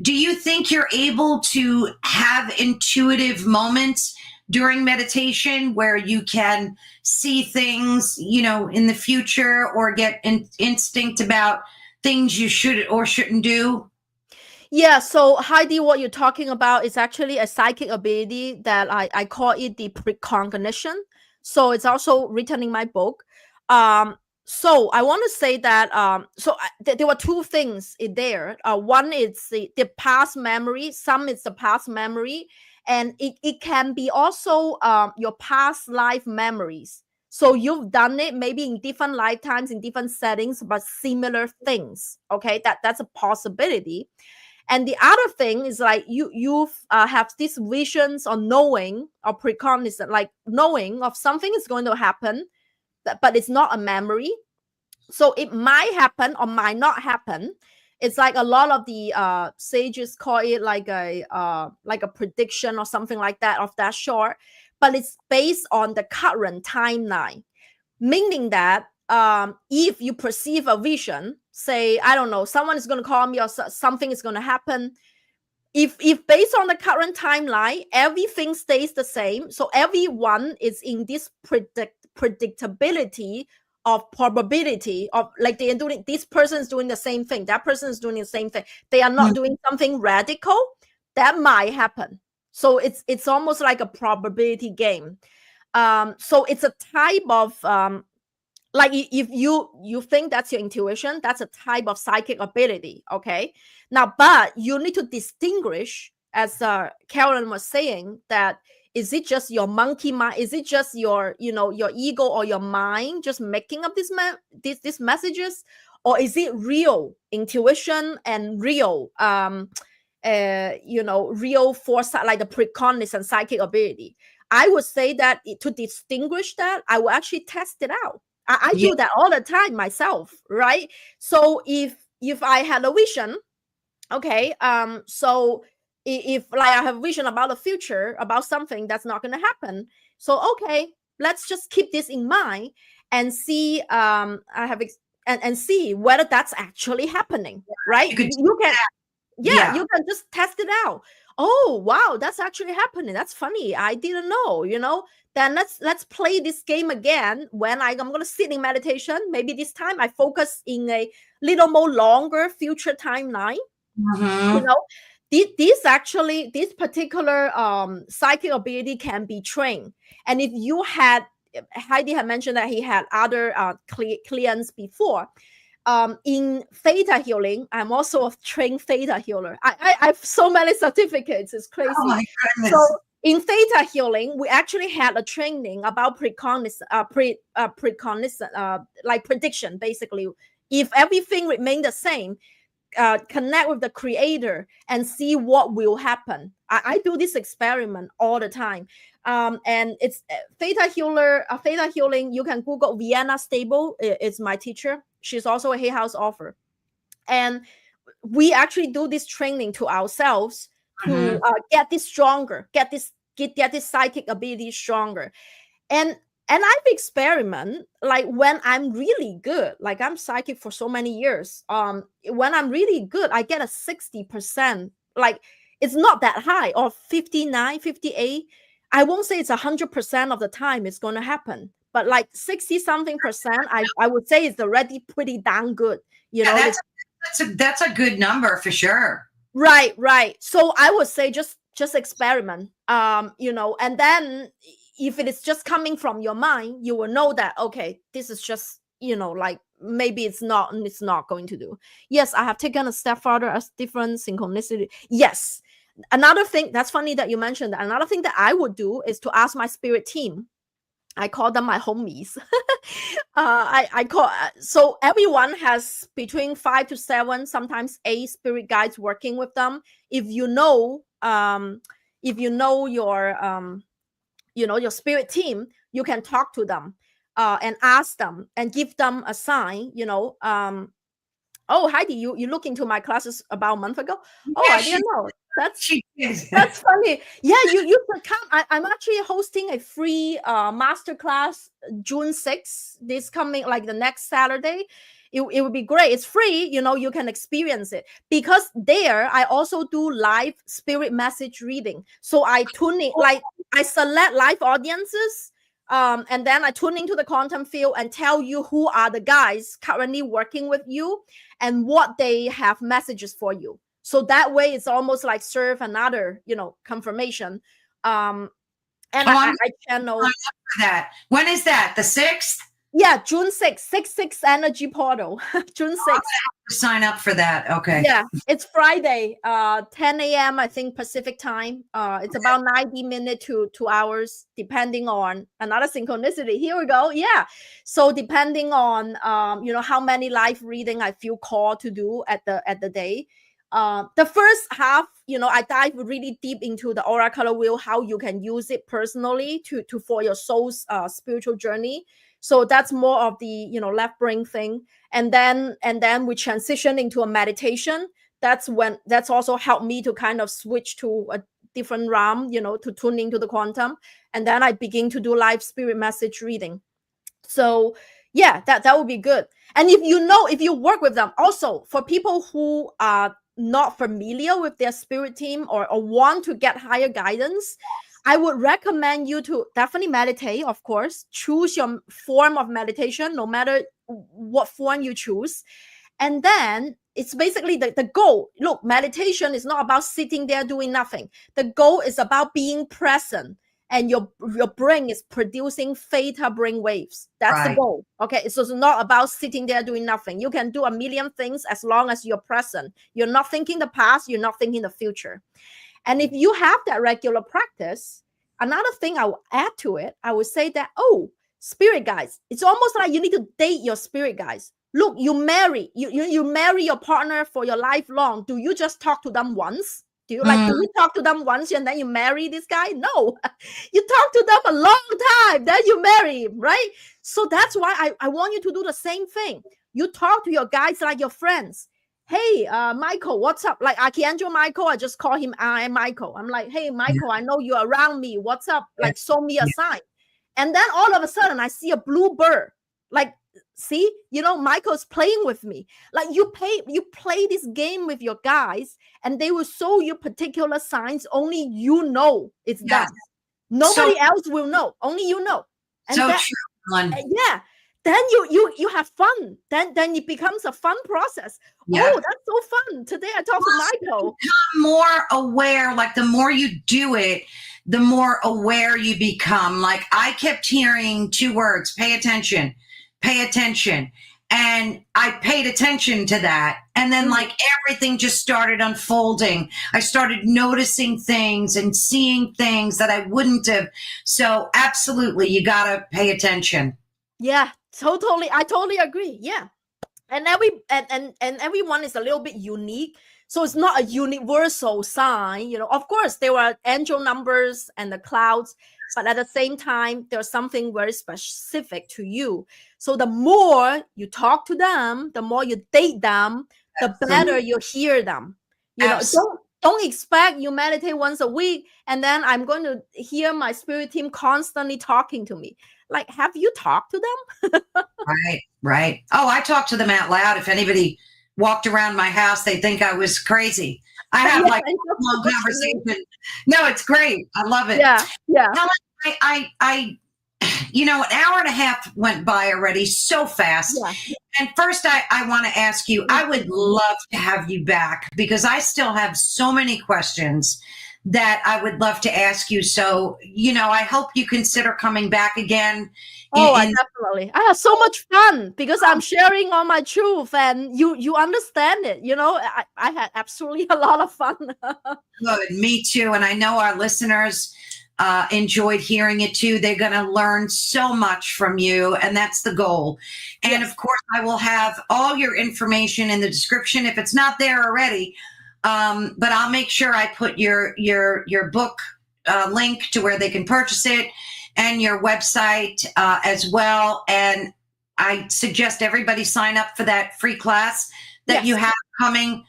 Do you think you're able to have intuitive moments during meditation where you can see things, in the future, or get an instinct about things you should or shouldn't do? Yeah, so Heidi, what you're talking about is actually a psychic ability that I call it the precognition. So it's also written in my book. So I want to say that there were two things in there. One is the past memory. Some is the past memory, and it can be also your past life memories. So you've done it maybe in different lifetimes, in different settings, but similar things. Okay, that's a possibility. And the other thing is like you have these visions or knowing or precognizant, like knowing of something is going to happen, but it's not a memory. So it might happen or might not happen. It's like a lot of the sages call it like a prediction or something like that of that sort. But it's based on the current timeline, meaning that if you perceive a vision, say, I don't know, someone is going to call me or something is going to happen, if based on the current timeline everything stays the same, so everyone is in this predictability of probability of, like, they are doing, this person is doing the same thing, that person is doing the same thing, they are not doing something radical, that might happen. So it's almost like a probability game. So it's a type of like, if you think that's your intuition, that's a type of psychic ability. Okay, now, but you need to distinguish, as Carolyn was saying, that is it just your monkey mind, is it just your your ego or your mind just making up these messages, or is it real intuition and real real foresight, like the precognition psychic ability? I would say that to distinguish that, I will actually test it out. I Yeah. do that all the time myself, right? So if I had a vision, okay, so if like I have a vision about the future, about something that's not going to happen, so okay, let's just keep this in mind and see and see whether that's actually happening, right? You could, You can, yeah, yeah. you can just test it out. Oh wow, that's actually happening, that's funny, I didn't know, then let's play this game again when I'm going to sit in meditation. Maybe this time I focus in a little more longer future timeline. you Mm-hmm. know this particular psychic ability can be trained. And if you had, Heidi had mentioned that he had other clients before. In theta healing, I'm also a trained theta healer. I have so many certificates, it's Oh crazy. my So goodness. in theta healing, we actually had a training about precognition, like prediction, basically. If everything remained the same, connect with the creator and see what will happen. I do this experiment all the time. And it's theta healing. You can Google Vienna Stable. It's my teacher. She's also a Hay House author. And we actually do this training to ourselves to Mm-hmm. get this stronger, get this psychic ability stronger. And I've experimented, like, when I'm really good, like I'm psychic for so many years. When I'm really good, I get a 60%. Like, it's not that high, or 59, 58. I won't say it's 100% of the time it's going to happen, but like 60 something%, I would say is already pretty damn good. That's a good number for sure. Right. So I would say just experiment, and then if it is just coming from your mind, you will know that, okay, this is just, like maybe it's not going to do. Yes, I have taken a step further as different synchronicity. Yes. Another thing, that's funny that you mentioned that. Another thing that I would do is to ask my spirit team. I call them my homies. I call so everyone has between 5 to 7, sometimes 8 spirit guides working with them. If you know your spirit team, you can talk to them and ask them and give them a sign. Oh, Heidi, you looked into my classes about a month ago. Oh, yeah, I didn't know. That's funny. Yeah, you could come. I'm actually hosting a free masterclass June 6th. This coming like the next Saturday. It would be great. It's free. You can experience it, because there I also do live spirit message reading. So I tune in, like I select live audiences. And then I tune into the quantum field and tell you who are the guys currently working with you and what they have messages for you. So that way it's almost like serve another, confirmation. And I channel that. When is that? The 6th? Yeah, June 6th, 6 energy portal. June 6th. Sign up for that. Okay. Yeah, it's Friday, 10 a.m. I think Pacific time. It's about 90 minutes to 2 hours, depending on another synchronicity. Here we go. Yeah. So depending on how many live reading I feel called to do at the day. The first half, I dive really deep into the aura color wheel, how you can use it personally to for your soul's spiritual journey. So that's more of the left brain thing, and then we transition into a meditation. That's also helped me to kind of switch to a different realm, to tune into the quantum, and then I begin to do live spirit message reading. So yeah, that would be good. And if you work with them, also for people who are not familiar with their spirit team or want to get higher guidance, I would recommend you to definitely meditate, of course. Choose your form of meditation, no matter what form you choose. And then it's basically the goal. Look, meditation is not about sitting there doing nothing. The goal is about being present. And your brain is producing theta brain waves. That's the goal. Okay, so it's not about sitting there doing nothing. You can do a million things as long as you're present. You're not thinking the past. You're not thinking the future. And if you have that regular practice, another thing I will add to it, I would say that, spirit guides, it's almost like you need to date your spirit guides. Look, you marry your partner for your lifelong. Do you just talk to them once? Do you talk to them once and then you marry this guy? No, you talk to them a long time, then you marry him, right? So that's why I want you to do the same thing. You talk to your guides like your friends. Hey, Michael, what's up? Like Archangel Michael, I just call him Michael. I'm like, hey, Michael, I know you're around me. What's up? Like, show me a sign. And then all of a sudden, I see a blue bird. Like, see, Michael's playing with me. Like you play this game with your guys, and they will show you particular signs. Only it's them. Nobody else will know. Only you know. And true. Yeah. Then you have fun. Then it becomes a fun process. Yeah. Oh, that's so fun. Today I talked to Michael. Become more aware. Like the more you do it, the more aware you become. Like I kept hearing 2 words: pay attention, pay attention. And I paid attention to that. And then like everything just started unfolding. I started noticing things and seeing things that I wouldn't have. So absolutely, you got to pay attention. Yeah, totally. I totally agree. Yeah. And everyone is a little bit unique. So it's not a universal sign. Of course, there are angel numbers and the clouds, but at the same time, there's something very specific to you. So the more you talk to them, the more you date them, the better you hear them. Don't expect you meditate once a week and then I'm going to hear my spirit team constantly talking to me. Like, have you talked to them? Right. Oh, I talk to them out loud. If anybody walked around my house, they think I was crazy. I have like a long conversation. No, it's great. I love it. Yeah. Helen, an hour and a half went by already so fast. Yeah. And first, I want to ask you, I would love to have you back because I still have so many questions that I would love to ask you. So, I hope you consider coming back again. Oh, definitely. I had so much fun because I'm sharing all my truth and you understand it. I had absolutely a lot of fun. Good, me too. And I know our listeners enjoyed hearing it too. They're going to learn so much from you, and that's the goal. And Yes. of course, I will have all your information in the description if it's not there already. But I'll make sure I put your book link to where they can purchase it and your website as well. And I suggest everybody sign up for that free class that you have coming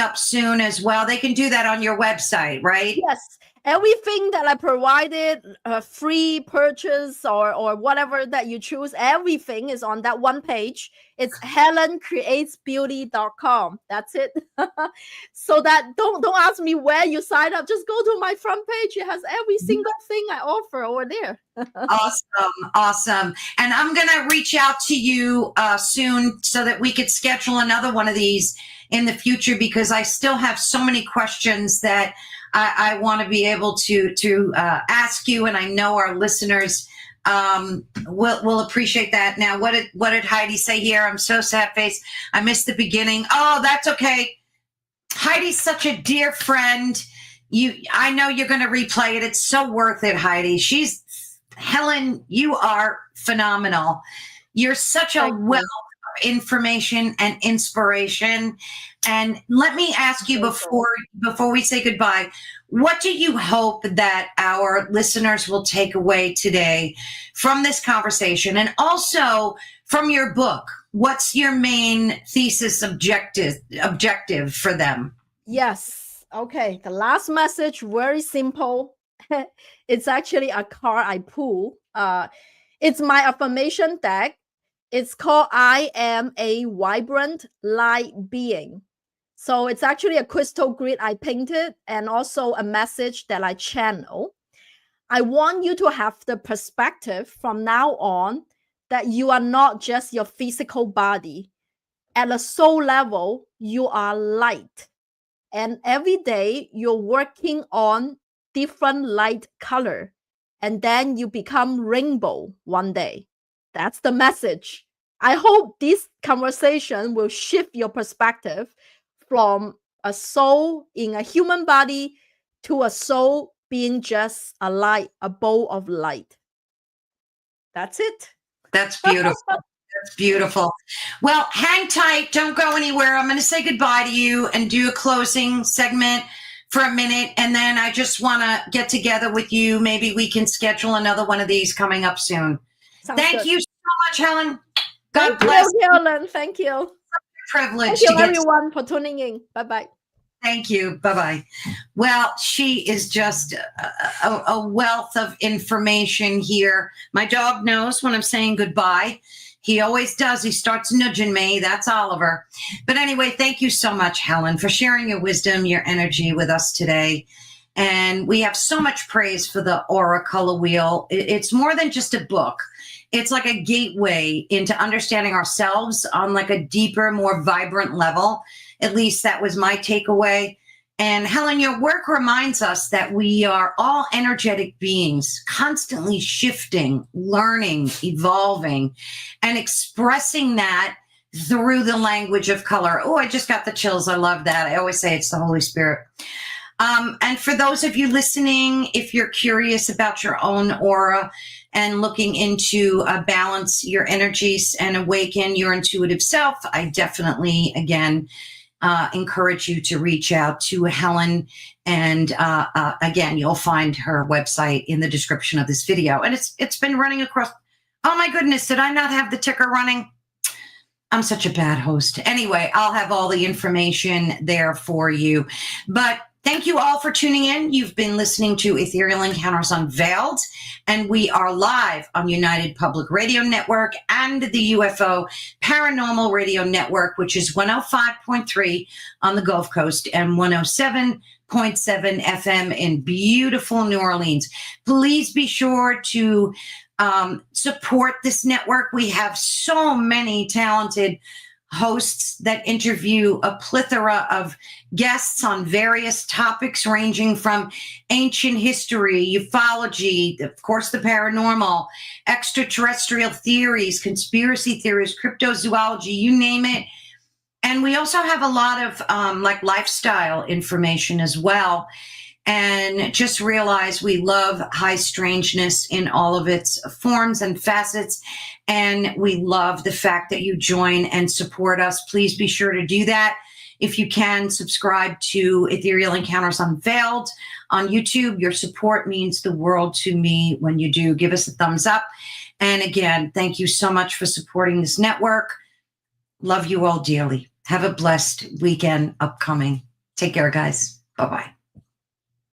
up soon as well. They can do that on your website, right? Yes. Everything that I provided, free purchase or whatever that you choose, everything is on that one page. It's helencreatesbeauty.com. That's it. So that don't ask me where you sign up. Just go to my front page. It has every single thing I offer over there. Awesome. And I'm going to reach out to you soon so that we could schedule another one of these in the future, because I still have so many questions that I want to be able to ask you, and I know our listeners will appreciate that. Now, what did Heidi say here? I'm so sad face. I missed the beginning. Oh, that's okay. Heidi's such a dear friend. I know you're going to replay it. It's so worth it, Heidi. Helen, you are phenomenal. You're such a wealth of information and inspiration. And let me ask you before we say goodbye, what do you hope that our listeners will take away today from this conversation, and also from your book? What's your main thesis objective for them? Yes. Okay. The last message, very simple. It's actually a card I pull. It's my affirmation deck. It's called I Am a Vibrant Light Being. So it's actually a crystal grid I painted, and also a message that I channel. I want you to have the perspective from now on that you are not just your physical body. At a soul level, you are light. And every day you're working on different light color. And then you become rainbow one day. That's the message. I hope this conversation will shift your perspective from a soul in a human body to a soul being just a light, a bowl of light. That's it. That's beautiful. That's beautiful. Well, hang tight. Don't go anywhere. I'm going to say goodbye to you and do a closing segment for a minute. And then I just want to get together with you. Maybe we can schedule another one of these coming up soon. Thank you so much, Helen. God bless you, Helen. Thank you. Privilege. Thank you, everyone, for tuning in. Bye-bye. Thank you. Bye-bye. Well, she is just a wealth of information here. My dog knows when I'm saying goodbye. He always does. He starts nudging me. That's Oliver. But anyway, thank you so much, Helen, for sharing your wisdom, your energy with us today. And we have so much praise for the Aura Color Wheel. It's more than just a book. It's like a gateway into understanding ourselves on like a deeper, more vibrant level. At least that was my takeaway. And Helen, your work reminds us that we are all energetic beings, constantly shifting, learning, evolving, and expressing that through the language of color. Oh, I just got the chills. I love that. I always say it's the Holy Spirit. And for those of you listening, if you're curious about your own aura and looking into balance your energies and awaken your intuitive self, I definitely, again, encourage you to reach out to Helen. And again, you'll find her website in the description of this video. And it's been running across. Oh my goodness, did I not have the ticker running? I'm such a bad host. Anyway, I'll have all the information there for you. But Thank you all for tuning in. You've been listening to Ethereal Encounters Unveiled, and we are live on United Public Radio Network and the UFO Paranormal Radio Network, which is 105.3 on the Gulf Coast and 107.7 FM in beautiful New Orleans. Please be sure to support this network. We have so many talented hosts that interview a plethora of guests on various topics ranging from ancient history, ufology, of course, the paranormal, extraterrestrial theories, conspiracy theories, cryptozoology, you name it. And we also have a lot of lifestyle information as well. And just realize we love high strangeness in all of its forms and facets. And we love the fact that you join and support us. Please be sure to do that. If you can, subscribe to Ethereal Encounters Unveiled on YouTube. Your support means the world to me when you do. Give us a thumbs up. And again, thank you so much for supporting this network. Love you all dearly. Have a blessed weekend upcoming. Take care, guys. Bye-bye.